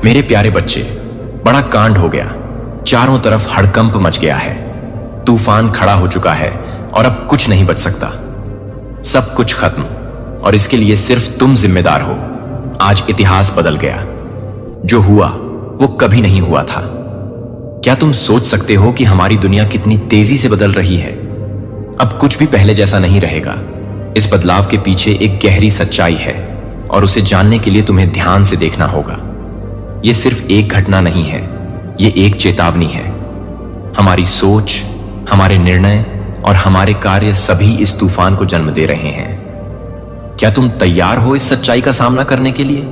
मेरे प्यारे बच्चे, बड़ा कांड हो गया। चारों तरफ हड़कंप मच गया है। तूफान खड़ा हो चुका है और अब कुछ नहीं बच सकता। सब कुछ खत्म, और इसके लिए सिर्फ तुम जिम्मेदार हो। आज इतिहास बदल गया। जो हुआ वो कभी नहीं हुआ था। क्या तुम सोच सकते हो कि हमारी दुनिया कितनी तेजी से बदल रही है? अब कुछ भी पहले जैसा नहीं रहेगा। इस बदलाव के पीछे एक गहरी सच्चाई है, और उसे जानने के लिए तुम्हें ध्यान से देखना होगा। यह सिर्फ एक घटना नहीं है, यह एक चेतावनी है। हमारी सोच, हमारे निर्णय और हमारे कार्य सभी इस तूफान को जन्म दे रहे हैं। क्या तुम तैयार हो इस सच्चाई का सामना करने के लिए?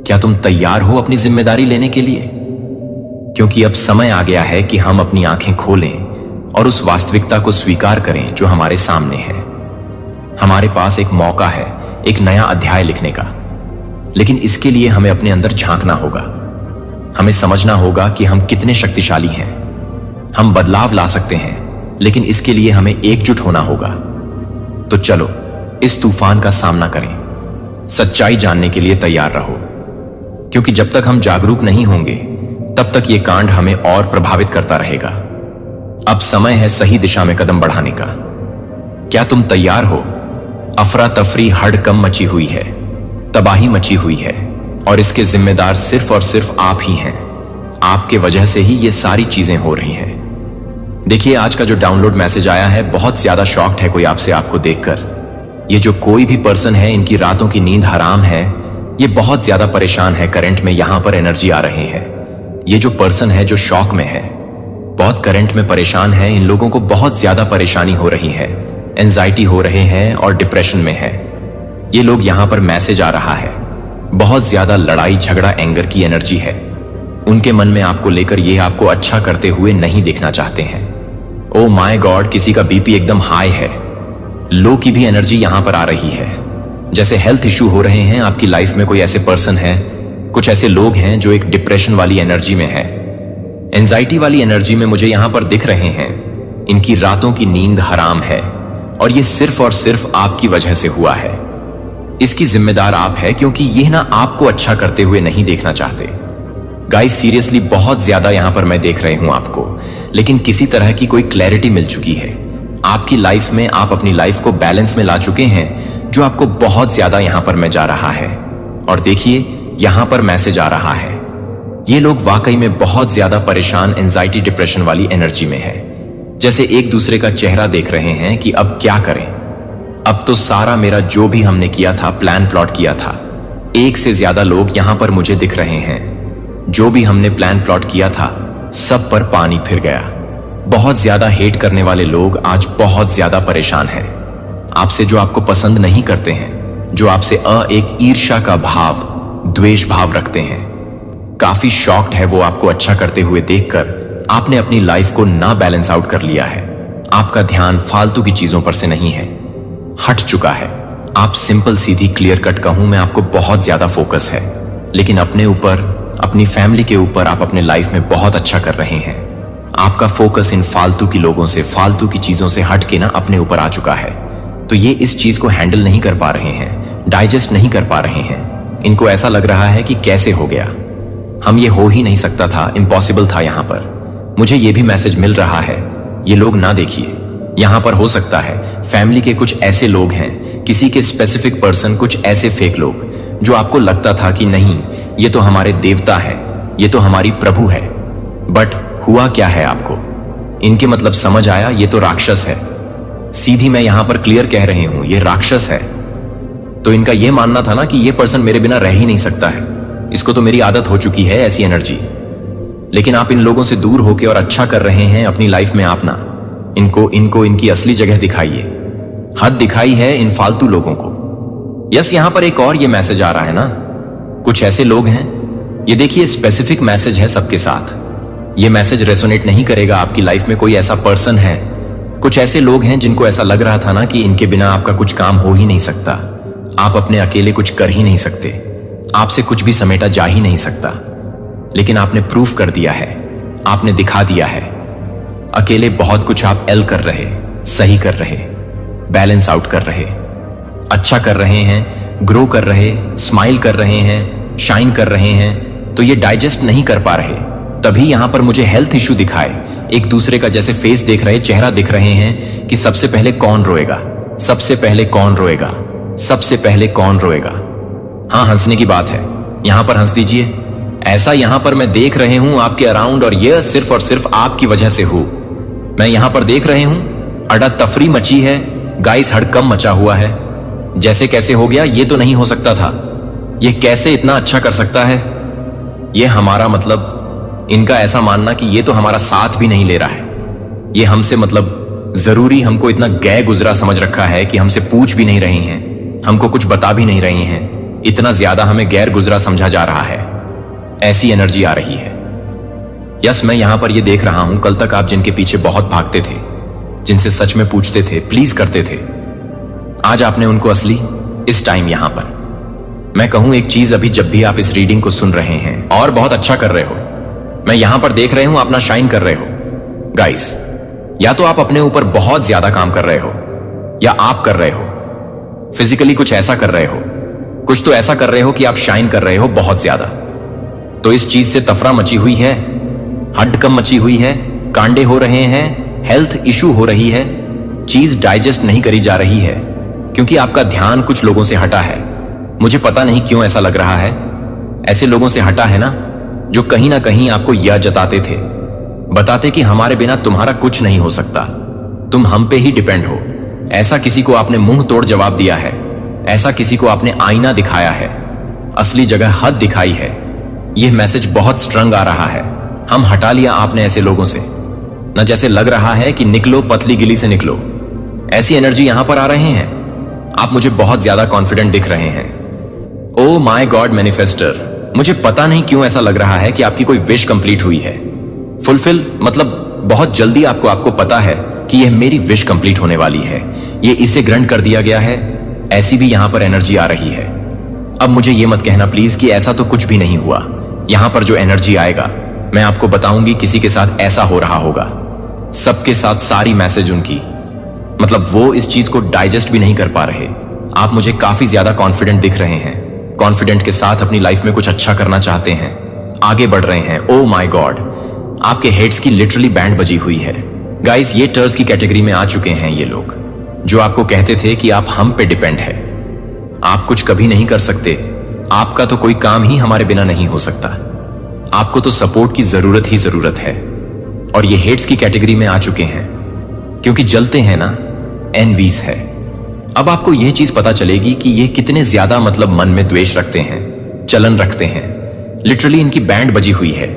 क्या तुम तैयार हो अपनी जिम्मेदारी लेने के लिए? क्योंकि अब समय आ गया है कि हम अपनी आंखें खोलें और उस वास्तविकता को स्वीकार करें जो हमारे सामने है। हमारे पास एक मौका है, एक नया अध्याय लिखने का, लेकिन इसके लिए हमें अपने अंदर झांकना होगा। हमें समझना होगा कि हम कितने शक्तिशाली हैं। हम बदलाव ला सकते हैं, लेकिन इसके लिए हमें एकजुट होना होगा। तो चलो इस तूफान का सामना करें। सच्चाई जानने के लिए तैयार रहो, क्योंकि जब तक हम जागरूक नहीं होंगे तब तक यह कांड हमें और प्रभावित करता रहेगा। अब समय है सही दिशा में कदम बढ़ाने का। क्या तुम तैयार हो? अफरा तफरी, हड़कंप मची हुई है, तबाही मची हुई है, और इसके जिम्मेदार सिर्फ और सिर्फ आप ही हैं। आपके वजह से ही ये सारी चीजें हो रही हैं। देखिए, आज का जो डाउनलोड मैसेज आया है, बहुत ज्यादा शॉक्ड है कोई आपको देखकर। ये जो कोई भी पर्सन है, इनकी रातों की नींद हराम है। ये बहुत ज्यादा परेशान है। करंट में यहां पर एनर्जी आ रहे हैं। ये जो पर्सन है जो शॉक में है, बहुत करंट में परेशान है। इन लोगों को बहुत ज्यादा परेशानी हो रही है, एंजाइटी हो रहे हैं और डिप्रेशन में है। ये लोग यहां पर मैसेज आ रहा है, बहुत ज्यादा लड़ाई झगड़ा एंगर की एनर्जी है उनके मन में आपको लेकर। ये आपको अच्छा करते हुए नहीं देखना चाहते हैं। ओ माय गॉड, किसी का बीपी एकदम हाई है। लो की भी एनर्जी यहां पर आ रही है। जैसे हेल्थ इश्यू हो रहे हैं आपकी लाइफ में। कोई ऐसे पर्सन है, कुछ ऐसे लोग हैं जो एक डिप्रेशन वाली एनर्जी में है, एंजाइटी वाली एनर्जी में मुझे यहां पर दिख रहे हैं। इनकी रातों की नींद हराम है, और ये सिर्फ और सिर्फ आपकी वजह से हुआ है। इसकी जिम्मेदार आप है, क्योंकि ये ना आपको अच्छा करते हुए नहीं देखना चाहते। गाइस, सीरियसली बहुत ज्यादा यहां पर मैं देख रही हूं आपको, लेकिन किसी तरह की कोई क्लैरिटी मिल चुकी है आपकी लाइफ में। आप अपनी लाइफ को बैलेंस में ला चुके हैं, जो आपको बहुत ज्यादा यहां पर मैं जा रहा है। और देखिए, यहां पर मैसेज आ रहा है। ये लोग वाकई में बहुत ज्यादा परेशान, एंजाइटी डिप्रेशन वाली एनर्जी में है। जैसे एक दूसरे का चेहरा देख रहे हैं कि अब क्या करें। अब तो सारा मेरा जो भी हमने किया था, प्लान प्लॉट किया था, एक से ज्यादा लोग यहां पर मुझे दिख रहे हैं। जो भी हमने प्लान प्लॉट किया था, सब पर पानी फिर गया। बहुत ज्यादा हेट करने वाले लोग आज बहुत ज्यादा परेशान हैं। आपसे जो आपको पसंद नहीं करते हैं, जो आपसे एक ईर्ष्या का भाव, द्वेष भाव रखते हैं। काफी शॉक्ड है वो आपको अच्छा करते हुए देखकर। आपने अपनी लाइफ को ना बैलेंस आउट कर लिया है। आपका ध्यान फालतू की चीजों पर से नहीं है, हट चुका है। आप सिंपल सीधी क्लियर कट कहूं मैं, आपको बहुत ज्यादा फोकस है, लेकिन अपने ऊपर, अपनी फैमिली के ऊपर आप अपने लाइफ में बहुत अच्छा कर रहे हैं। आपका फोकस इन फालतू की लोगों से, फालतू की चीजों से हट के ना अपने ऊपर आ चुका है। तो ये इस चीज को हैंडल नहीं कर पा रहे हैं, डाइजेस्ट नहीं कर पा रहे हैं। इनको ऐसा लग रहा है कि कैसे हो गया, हम ये हो ही नहीं सकता था, इम्पॉसिबल था। यहां पर मुझे ये भी मैसेज मिल रहा है, ये लोग ना देखिए। यहां पर हो सकता है फैमिली के कुछ ऐसे लोग हैं, किसी के स्पेसिफिक पर्सन, कुछ ऐसे फेक लोग, जो आपको लगता था कि नहीं, ये तो हमारे देवता है, ये तो हमारी प्रभु है। बट हुआ क्या है आपको? इनके मतलब समझ आया, ये तो राक्षस है। सीधी मैं यहां पर क्लियर कह रही हूं, ये राक्षस है। तो इनका यह मानना था ना कि ये पर्सन मेरे बिना रह ही नहीं सकता है, इसको तो मेरी आदत हो चुकी है ऐसी एनर्जी। लेकिन आप इन लोगों से दूर होके और अच्छा कर रहे हैं अपनी लाइफ में। आप ना इनको इनकी असली जगह दिखाइए। हद दिखाई है इन फालतू लोगों को। यस, यहां पर एक और ये मैसेज आ रहा है ना, कुछ ऐसे लोग हैं, ये देखिए स्पेसिफिक मैसेज है सबके साथ। ये मैसेज रेसोनेट नहीं करेगा आपकी लाइफ में। कोई ऐसा पर्सन है, कुछ ऐसे लोग हैं जिनको ऐसा लग रहा था ना कि इनके बिना आपका कुछ काम हो ही नहीं सकता, आप अपने अकेले कुछ कर ही नहीं सकते, आपसे कुछ भी समेटा जा ही नहीं सकता। लेकिन आपने प्रूफ कर दिया है, आपने दिखा दिया है। अकेले बहुत कुछ आप एल कर रहे, सही कर रहे, बैलेंस आउट कर रहे, अच्छा कर रहे हैं, ग्रो कर रहे, स्माइल कर रहे हैं, शाइन कर रहे हैं। तो ये डाइजेस्ट नहीं कर पा रहे। तभी यहां पर मुझे हेल्थ इशू दिखाए, एक दूसरे का जैसे फेस देख रहे, चेहरा दिख रहे हैं कि सबसे पहले कौन रोएगा, सबसे पहले कौन रोएगा, सबसे पहले कौन रोएगा। हाँ, हंसने की बात है, यहां पर हंस दीजिए। ऐसा यहां पर मैं देख रहे हूं आपके अराउंड, और यह सिर्फ और सिर्फ आपकी वजह से हूं। मैं यहां पर देख रहे हूं अड़ा तफरी मची है, गाइस हड़कंप मचा हुआ है। जैसे कैसे हो गया, ये तो नहीं हो सकता था। ये कैसे इतना अच्छा कर सकता है? ये हमारा मतलब इनका ऐसा मानना कि ये तो हमारा साथ भी नहीं ले रहा है। ये हमसे मतलब जरूरी हमको इतना गए गुजरा समझ रखा है कि हमसे पूछ भी नहीं रहे हैं, हमको कुछ बता भी नहीं रहे हैं। इतना ज्यादा हमें गैर गुजरा समझा जा रहा है। ऐसी एनर्जी आ रही है। यस, मैं यहां पर ये देख रहा हूं, कल तक आप जिनके पीछे बहुत भागते थे, जिनसे सच में पूछते थे, प्लीज करते थे, आज आपने उनको असली इस टाइम यहां पर मैं कहूं एक चीज, अभी जब भी आप इस रीडिंग को सुन रहे हैं और बहुत अच्छा कर रहे हो, मैं यहां पर देख रहे हूं अपना शाइन कर रहे हो गाइस। या तो आप अपने ऊपर बहुत ज्यादा काम कर रहे हो, या आप कर रहे हो फिजिकली कुछ ऐसा कर रहे हो, कुछ तो ऐसा कर रहे हो कि आप शाइन कर रहे हो बहुत ज्यादा। तो इस चीज से तफरा मची हुई है, हड्डकंप मची हुई है, कांडे हो रहे हैं, हेल्थ इशू हो रही है, चीज डाइजेस्ट नहीं करी जा रही है, क्योंकि आपका ध्यान कुछ लोगों से हटा है। मुझे पता नहीं क्यों ऐसा लग रहा है, ऐसे लोगों से हटा है ना, जो कहीं ना कहीं आपको यह जताते थे, बताते कि हमारे बिना तुम्हारा कुछ नहीं हो सकता, तुम हम पे ही डिपेंड हो। ऐसा किसी को आपने मुंह तोड़ जवाब दिया है, ऐसा किसी को आपने आईना दिखाया है, असली जगह हद दिखाई है। यह मैसेज बहुत स्ट्रंग आ रहा है। हम हटा लिया आपने ऐसे लोगों से, न जैसे लग रहा है कि निकलो पतली गिली से निकलो। ऐसी एनर्जी यहां पर आ रहे हैं। आप मुझे बहुत ज्यादा कॉन्फिडेंट दिख रहे हैं। ओ माय गॉड मैनिफेस्टर, मुझे पता नहीं क्यों ऐसा लग रहा है कि आपकी कोई विश कंप्लीट हुई है, फुलफिल, मतलब बहुत जल्दी आपको पता है कि यह मेरी विश कंप्लीट होने वाली है, ये इसे ग्रंट कर दिया गया है। ऐसी भी यहां पर एनर्जी आ रही है। अब मुझे यह मत कहना प्लीज कि ऐसा तो कुछ भी नहीं हुआ। यहां पर जो एनर्जी आएगा मैं आपको बताऊंगी, किसी के साथ ऐसा हो रहा होगा, सबके साथ सारी मैसेज उनकी, मतलब वो इस चीज को डाइजेस्ट भी नहीं कर पा रहे। आप मुझे काफी ज्यादा कॉन्फिडेंट दिख रहे हैं, कॉन्फिडेंट के साथ अपनी लाइफ में कुछ अच्छा करना चाहते हैं, आगे बढ़ रहे हैं। ओ माय गॉड, आपके हेड्स की लिटरली बैंड बजी हुई है गाइस। ये टर्स की कैटेगरी में आ चुके हैं ये लोग, जो आपको कहते थे कि आप हम पे डिपेंड है, आप कुछ कभी नहीं कर सकते, आपका तो कोई काम ही हमारे बिना नहीं हो सकता, आपको तो सपोर्ट की जरूरत ही जरूरत है। और ये हेड्स की कैटेगरी में आ चुके हैं, क्योंकि जलते हैं ना, एनवीस है। अब आपको यह चीज पता चलेगी कि ये कितने ज्यादा मतलब मन में द्वेष रखते हैं, चलन रखते हैं। लिटरली इनकी बैंड बजी हुई है।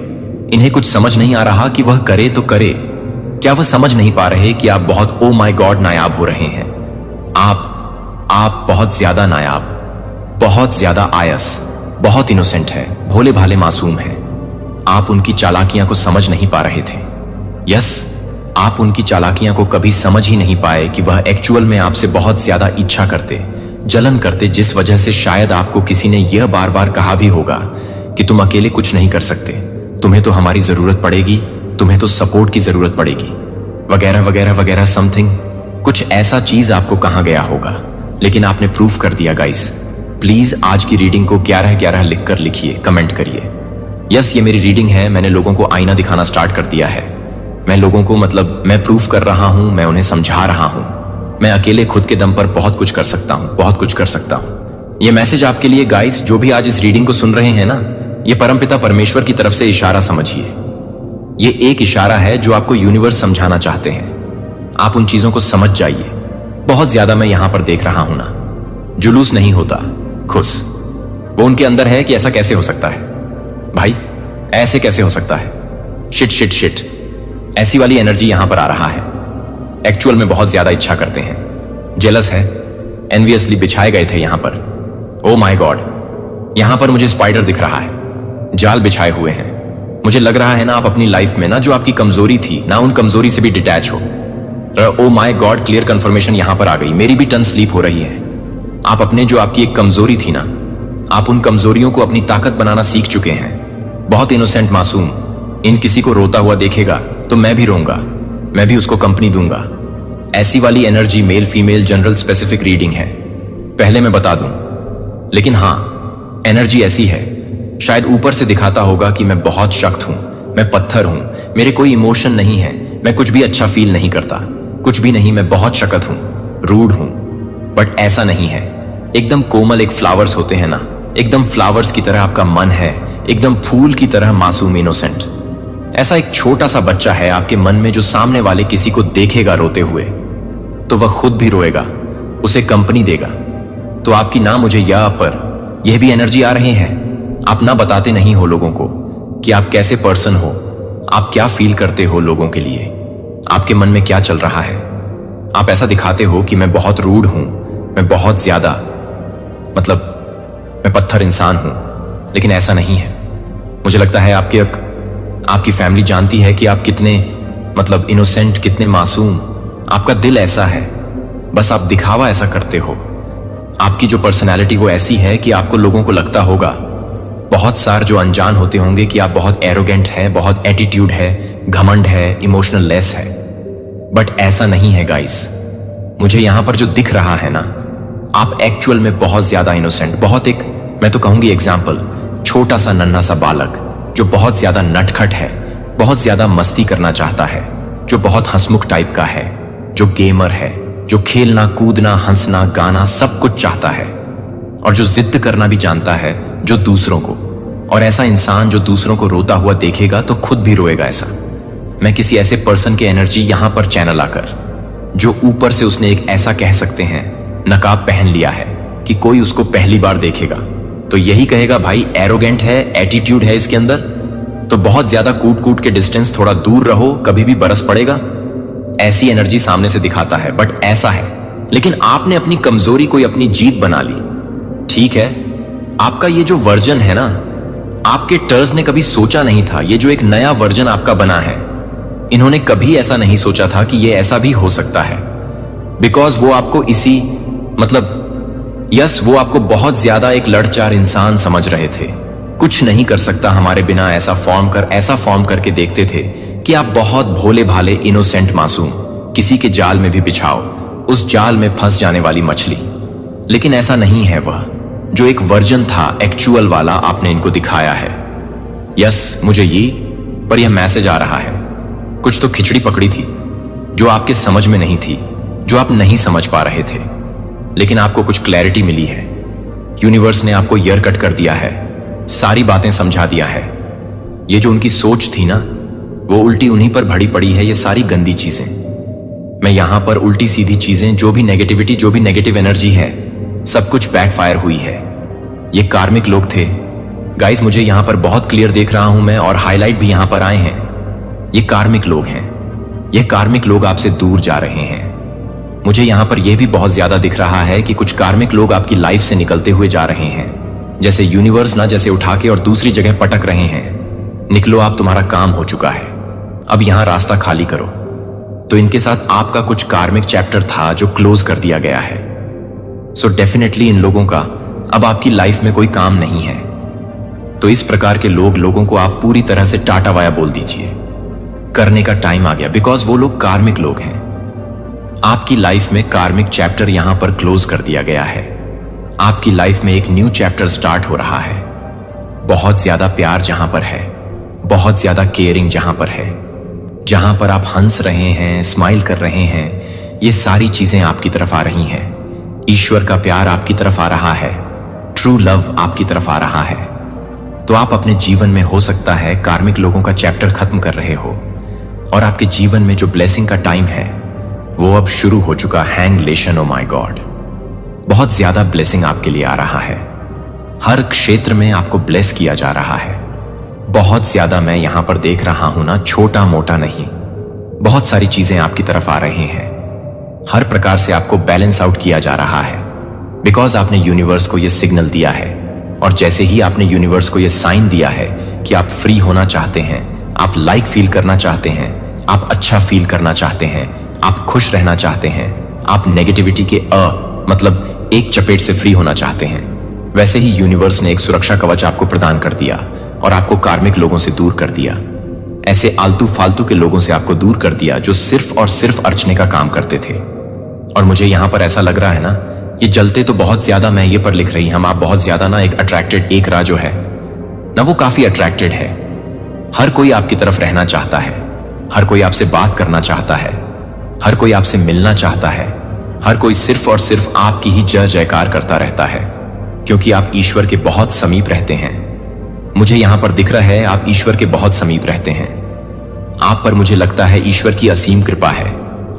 इन्हें कुछ समझ नहीं आ रहा कि वह करे तो करे क्या। वह समझ नहीं पा रहे कि आप बहुत ओ माय गॉड नायाब हो रहे हैं। आप बहुत ज्यादा नायाब, बहुत ज्यादा आयस, बहुत इनोसेंट है, भोले भाले मासूम हैं। आप उनकी चालाकियां को समझ नहीं पा रहे थे। यस, आप उनकी चालाकियां को कभी समझ ही नहीं पाए कि वह एक्चुअल में आपसे बहुत ज्यादा इच्छा करते, जलन करते, जिस वजह से शायद आपको किसी ने यह बार बार कहा भी होगा कि तुम अकेले कुछ नहीं कर सकते, तुम्हें तो हमारी जरूरत पड़ेगी, तुम्हें तो सपोर्ट की जरूरत पड़ेगी, वगैरह वगैरह वगैरह। समथिंग कुछ ऐसा चीज आपको कहा गया होगा, लेकिन आपने प्रूफ कर दिया गाइस। प्लीज आज की रीडिंग को 11/11 लिखकर लिखिए, कमेंट करिए। यस, ये मेरी रीडिंग है, मैंने लोगों को आईना दिखाना स्टार्ट कर दिया है। मैं लोगों को मतलब मैं प्रूफ कर रहा हूं, मैं उन्हें समझा रहा हूं। मैं अकेले खुद के दम पर बहुत कुछ कर सकता हूं, बहुत कुछ कर सकता हूं। ये मैसेज आपके लिए गाइस, जो भी आज इस रीडिंग को सुन रहे हैं ना, ये परमपिता परमेश्वर की तरफ से इशारा समझिए। ये एक इशारा है जो आपको यूनिवर्स समझाना चाहते हैं। आप उन चीजों को समझ जाइए। बहुत ज्यादा मैं यहां पर देख रहा हूं ना, जुलूस नहीं होता, खुश। वो उनके अंदर है कि ऐसा कैसे हो सकता है भाई, ऐसे कैसे हो सकता है, शिट शिट शिट, ऐसी वाली एनर्जी यहां पर आ रहा है। एक्चुअल में बहुत ज्यादा इच्छा करते हैं, जेलस है, एनवियसली बिछाए गए थे यहां पर। ओ माय गॉड, यहां पर मुझे स्पाइडर दिख रहा है, जाल बिछाए हुए हैं। मुझे लग रहा है ना आप अपनी लाइफ में ना जो आपकी कमजोरी थी ना, उन कमजोरी से भी डिटैच हो। Oh my God, clear confirmation यहां पर आ गई। मेरी भी टन स्लीप हो रही है। आप अपने जो आपकी एक कमजोरी थी ना, आप उन कमजोरियों को अपनी ताकत बनाना सीख चुके हैं। बहुत इनोसेंट मासूम, इन किसी को रोता हुआ देखेगा तो मैं भी रोऊंगा, मैं भी उसको कंपनी दूंगा। ऐसी वाली energy male female general specific reading है, पहले मैं बता दूं। लेकिन हां, एनर्जी ऐसी है शायद ऊपर से दिखाता होगा कि मैं बहुत सख्त हूं, मैं पत्थर हूं, मेरे कोई इमोशन नहीं है, मैं कुछ भी अच्छा फील नहीं करता, कुछ भी नहीं, मैं बहुत सख्त हूं, रूड हूं। बट ऐसा नहीं है। एकदम कोमल एक फ्लावर्स होते हैं ना, एकदम फ्लावर्स की तरह आपका मन है, एकदम फूल की तरह मासूम, इनोसेंट। ऐसा एक छोटा सा बच्चा है आपके मन में जो सामने वाले किसी को देखेगा रोते हुए तो वह खुद भी रोएगा, उसे कंपनी देगा। तो आपकी ना मुझे या पर यह भी एनर्जी आ रहे हैं। आप ना बताते नहीं हो लोगों को कि आप कैसे पर्सन हो, आप क्या फील करते हो लोगों के लिए, आपके मन में क्या चल रहा है। आप ऐसा दिखाते हो कि मैं बहुत रूड हूं, मैं बहुत ज्यादा मतलब मैं पत्थर इंसान हूं, लेकिन ऐसा नहीं है। मुझे लगता है आपकी फैमिली जानती है कि आप कितने मतलब इनोसेंट, कितने मासूम, आपका दिल ऐसा है, बस आप दिखावा ऐसा करते हो। आपकी जो पर्सनैलिटी वो ऐसी है कि आपको लोगों को लगता होगा, बहुत सारे जो अनजान होते होंगे कि आप बहुत एरोगेंट हैं, बहुत एटीट्यूड है, घमंड है, इमोशनल लेस है। बट ऐसा नहीं है गाइस। मुझे यहां पर जो दिख रहा है ना, आप एक्चुअल में बहुत ज्यादा इनोसेंट, बहुत एक मैं तो कहूंगी एग्जाम्पल, छोटा सा नन्हा सा बालक जो बहुत ज्यादा नटखट है, बहुत ज्यादा मस्ती करना चाहता है, जो बहुत हंसमुख टाइप का है, जो गेमर है, जो खेलना कूदना हंसना गाना सब कुछ चाहता है और जो जिद करना भी जानता है, जो दूसरों को। और ऐसा इंसान जो दूसरों को रोता हुआ देखेगा तो खुद भी रोएगा। ऐसा मैं किसी ऐसे पर्सन की एनर्जी यहां पर चैनल आकर, जो ऊपर से उसने एक ऐसा कह सकते हैं नकाब पहन लिया है कि कोई उसको पहली बार देखेगा तो यही कहेगा भाई एरोगेंट है, एटीट्यूड है इसके अंदर, तो बहुत ज्यादा कूट कूट के डिस्टेंस, थोड़ा दूर रहो, कभी भी बरस पड़ेगा। ऐसी एनर्जी सामने से दिखाता है। बट ऐसा है, लेकिन आपने अपनी कमजोरी को अपनी जीत बना ली। ठीक है, आपका ये जो वर्जन है ना, आपके टर्स ने कभी सोचा नहीं था, ये जो एक नया वर्जन आपका बना है, इन्होंने कभी ऐसा नहीं सोचा था कि ये ऐसा भी हो सकता है। बिकॉज वो आपको इसी मतलब वो आपको बहुत ज्यादा एक लड़चार इंसान समझ रहे थे, कुछ नहीं कर सकता हमारे बिना, ऐसा फॉर्म करके देखते थे कि आप बहुत भोले भाले इनोसेंट मासूम, किसी के जाल में भी बिछाओ उस जाल में फंस जाने वाली मछली। लेकिन ऐसा नहीं है, वह जो एक वर्जन था एक्चुअल वाला आपने इनको दिखाया है। मुझे ये पर यह मैसेज आ रहा है, कुछ तो खिचड़ी पकड़ी थी जो आपके समझ में नहीं थी, जो आप नहीं समझ पा रहे थे, लेकिन आपको कुछ क्लैरिटी मिली है। यूनिवर्स ने आपको ईयर कट कर दिया है, सारी बातें समझा दिया है। ये जो उनकी सोच थी ना, वो उल्टी उन्हीं पर भड़ी पड़ी है। ये सारी गंदी चीजें, मैं यहां पर उल्टी सीधी चीजें, जो भी नेगेटिविटी, जो भी नेगेटिव एनर्जी है, सब कुछ बैकफायर हुई है। ये कार्मिक लोग थे गाइस, मुझे यहां पर बहुत क्लियर देख रहा हूं मैं, और हाईलाइट भी यहां पर आए हैं। ये कार्मिक लोग हैं, ये कार्मिक लोग आपसे दूर जा रहे हैं। मुझे यहां पर यह भी बहुत ज्यादा दिख रहा है कि कुछ कार्मिक लोग आपकी लाइफ से निकलते हुए जा रहे हैं, जैसे यूनिवर्स ना जैसे उठा के और दूसरी जगह पटक रहे हैं। निकलो आप, तुम्हारा काम हो चुका है, अब यहां रास्ता खाली करो। तो इनके साथ आपका कुछ कार्मिक चैप्टर था जो क्लोज कर दिया गया है। सो डेफिनेटली इन लोगों का अब आपकी लाइफ में कोई काम नहीं है। तो इस प्रकार के लोगों को आप पूरी तरह से टाटा वाया बोल दीजिए, करने का टाइम आ गया। बिकॉज वो लोग कार्मिक लोग हैं। आपकी लाइफ में कार्मिक चैप्टर यहां पर क्लोज कर दिया गया है। आपकी लाइफ में एक न्यू चैप्टर स्टार्ट हो रहा है। बहुत ज्यादा प्यार जहां पर है, बहुत ज्यादा केयरिंग जहां पर है, जहां पर आप हंस रहे हैं, स्माइल कर रहे हैं, ये सारी चीजें आपकी तरफ आ रही हैं। ईश्वर का प्यार आपकी तरफ आ रहा है, ट्रू लव आपकी तरफ आ रहा है। तो आप अपने जीवन में हो सकता है कार्मिक लोगों का चैप्टर खत्म कर रहे हो, और आपके जीवन में जो ब्लेसिंग का टाइम है वो अब शुरू हो चुका। हैंगलेशन, ओ माय गॉड, बहुत ज्यादा ब्लेसिंग आपके लिए आ रहा है। हर क्षेत्र में आपको ब्लेस किया जा रहा है। बहुत ज्यादा मैं यहां पर देख रहा हूं ना, छोटा मोटा नहीं, बहुत सारी चीजें आपकी तरफ आ रही हैं। हर प्रकार से आपको बैलेंस आउट किया जा रहा है। बिकॉज आपने यूनिवर्स को यह सिग्नल दिया है, और जैसे ही आपने यूनिवर्स को यह साइन दिया है कि आप फ्री होना चाहते हैं, आप लाइक फील करना चाहते हैं, आप अच्छा फील करना चाहते हैं, आप खुश रहना चाहते हैं, आप नेगेटिविटी के मतलब एक चपेट से फ्री होना चाहते हैं, वैसे ही यूनिवर्स ने एक सुरक्षा कवच आपको प्रदान कर दिया और आपको कार्मिक लोगों से दूर कर दिया। ऐसे आलतू फालतू के लोगों से आपको दूर कर दिया जो सिर्फ और सिर्फ अर्चने का काम करते थे। और मुझे यहां पर ऐसा लग रहा है ना, ये जलते तो बहुत ज्यादा, मैं ये पर लिख रही हम, आप बहुत ज्यादा ना एक अट्रैक्टेड एक रा जो है ना वो काफी अट्रैक्टेड है। हर कोई आपकी तरफ रहना चाहता है, हर कोई आपसे बात करना चाहता है, हर कोई आपसे मिलना चाहता है, हर कोई सिर्फ और सिर्फ आपकी ही जय जयकार करता रहता है, क्योंकि आप ईश्वर के बहुत समीप रहते हैं। मुझे यहां पर दिख रहा है आप ईश्वर के बहुत समीप रहते हैं। आप पर मुझे लगता है ईश्वर की असीम कृपा है।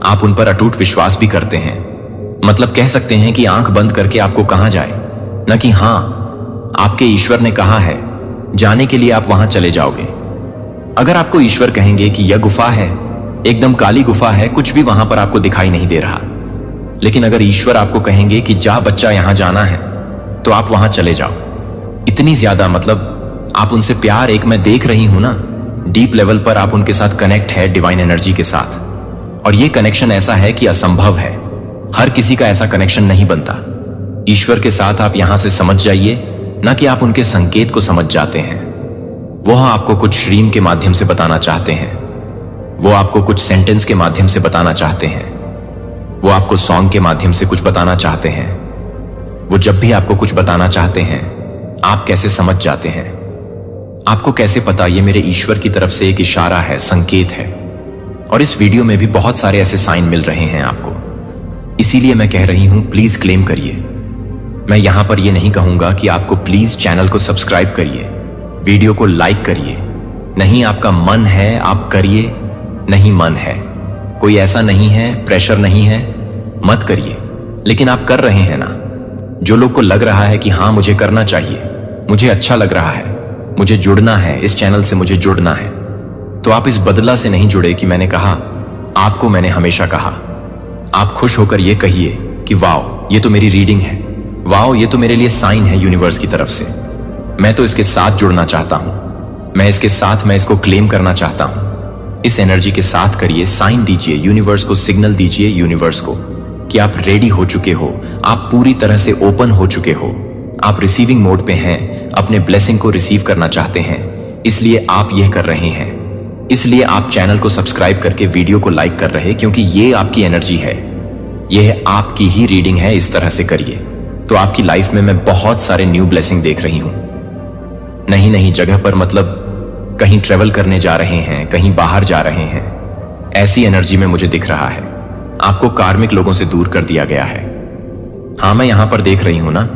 आप उन पर अटूट विश्वास भी करते हैं। मतलब कह सकते हैं कि आंख बंद करके आपको कहा जाए न कि हां, आपके ईश्वर ने कहा है जाने के लिए आप वहां चले जाओगे। अगर आपको ईश्वर कहेंगे कि यह गुफा है, एकदम काली गुफा है, कुछ भी वहां पर आपको दिखाई नहीं दे रहा, लेकिन अगर ईश्वर आपको कहेंगे कि जा बच्चा यहां जाना है, तो आप वहां चले जाओ। इतनी ज्यादा मतलब आप उनसे प्यार, एक मैं देख रही हूं ना, डीप लेवल पर आप उनके साथ कनेक्ट है डिवाइन एनर्जी के साथ। और ये कनेक्शन ऐसा है कि असंभव है, हर किसी का ऐसा कनेक्शन नहीं बनता। ईश्वर के साथ आप यहां से समझ जाइए, ना कि आप उनके संकेत को समझ जाते हैं। वो आपको कुछ श्रीम के माध्यम से बताना चाहते हैं, वो आपको कुछ सेंटेंस के माध्यम से बताना चाहते हैं, वो आपको सॉन्ग के माध्यम से कुछ बताना चाहते हैं। वो जब भी आपको कुछ बताना चाहते हैं, आप कैसे समझ जाते हैं? आपको कैसे पता ये मेरे ईश्वर की तरफ से एक इशारा है, संकेत है? और इस वीडियो में भी बहुत सारे ऐसे साइन मिल रहे हैं आपको, इसीलिए मैं कह रही हूं प्लीज क्लेम करिए। मैं यहां पर यह नहीं कहूंगा कि आपको प्लीज चैनल को सब्सक्राइब करिए, वीडियो को लाइक करिए। नहीं, आपका मन है आप करिए, नहीं मन है, कोई ऐसा नहीं है, प्रेशर नहीं है, मत करिए। लेकिन आप कर रहे हैं ना। जो लोग को लग रहा है कि हां मुझे करना चाहिए, मुझे अच्छा लग रहा है, मुझे जुड़ना है, इस चैनल से मुझे जुड़ना है, तो आप इस बदला से नहीं जुड़े कि मैंने कहा, आपको मैंने हमेशा कहा। आप खुश होकर यह कहिए कि वाओ ये तो मेरी रीडिंग है, वाओ ये तो मेरे लिए साइन है यूनिवर्स की तरफ से, मैं तो इसके साथ जुड़ना चाहता हूं, मैं इसको क्लेम करना चाहता हूं। इस एनर्जी के साथ करिए, साइन दीजिए यूनिवर्स को, सिग्नल दीजिए यूनिवर्स को कि आप रेडी हो चुके हो, आप पूरी तरह से ओपन हो चुके हो, आप रिसीविंग मोड पे हैं, अपने ब्लेसिंग को रिसीव करना चाहते हैं, इसलिए आप यह कर रहे हैं। इसलिए आप चैनल को सब्सक्राइब करके वीडियो को लाइक कर रहे, क्योंकि ये आपकी एनर्जी है, यह आपकी ही रीडिंग है। इस तरह से करिए तो आपकी लाइफ में मैं बहुत सारे न्यू ब्लेसिंग देख रही हूं। नहीं जगह पर, मतलब कहीं ट्रेवल करने जा रहे हैं, कहीं बाहर जा रहे हैं, ऐसी एनर्जी में मुझे दिख रहा है। आपको कार्मिक लोगों से दूर कर दिया गया है। हां, मैं यहां पर देख रही हूं ना,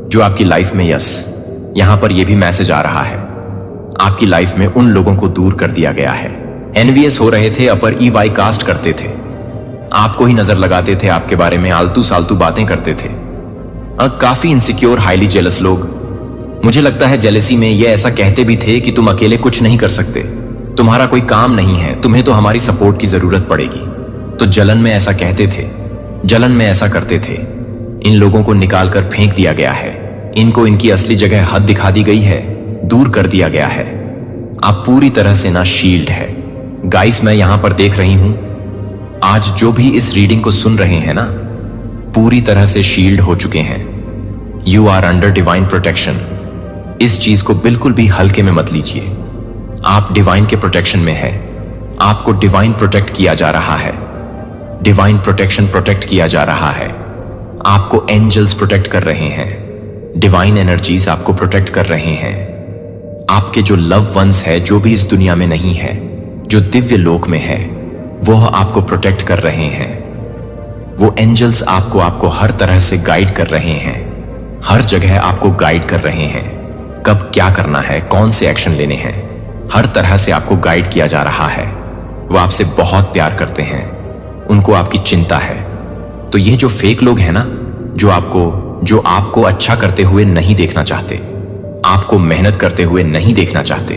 जो आपकी लाइफ में, यस, यहां पर यह भी मैसेज आ रहा है, आपकी लाइफ में उन लोगों को दूर कर दिया गया है। एनवीएस हो रहे थे, अपर ईवाई कास्ट करते थे, आपको ही नजर लगाते थे, आपके बारे में आलतू सालतू बातें करते थे। काफी इनसिक्योर, हाईली जेलस लोग, मुझे लगता है जेलेसी में ये ऐसा कहते भी थे कि तुम अकेले कुछ नहीं कर सकते, तुम्हारा कोई काम नहीं है, तुम्हें तो हमारी सपोर्ट की जरूरत पड़ेगी। तो जलन में ऐसा कहते थे, जलन में ऐसा करते थे। इन लोगों को निकालकर फेंक दिया गया है, इनको इनकी असली जगह हद दिखा दी गई है, दूर कर दिया गया है। आप पूरी तरह से ना शील्ड है। गाइस, मैं यहां पर देख रही हूं, आज जो भी इस रीडिंग को सुन रहे हैं ना, पूरी तरह से शील्ड हो चुके हैं। You are under divine protection. इस चीज को बिल्कुल भी हल्के में मत लीजिए। आप डिवाइन के प्रोटेक्शन में है, आपको डिवाइन प्रोटेक्ट किया जा रहा है, डिवाइन प्रोटेक्शन प्रोटेक्ट किया जा रहा है। आपको एंजल्स प्रोटेक्ट कर रहे हैं, डिवाइन एनर्जीज आपको प्रोटेक्ट कर रहे हैं। आपके जो लव वंस है, जो भी इस दुनिया में नहीं है, जो दिव्य लोक में है, वो आपको प्रोटेक्ट कर रहे हैं। वो एंजल्स आपको हर तरह से गाइड कर रहे हैं, हर जगह आपको गाइड कर रहे हैं। कब क्या करना है, कौन से एक्शन लेने हैं, हर तरह से आपको गाइड किया जा रहा है। वो आपसे बहुत प्यार करते हैं, उनको आपकी चिंता है। तो ये जो फेक लोग हैं ना, जो आपको अच्छा करते हुए नहीं देखना चाहते, आपको मेहनत करते हुए नहीं देखना चाहते,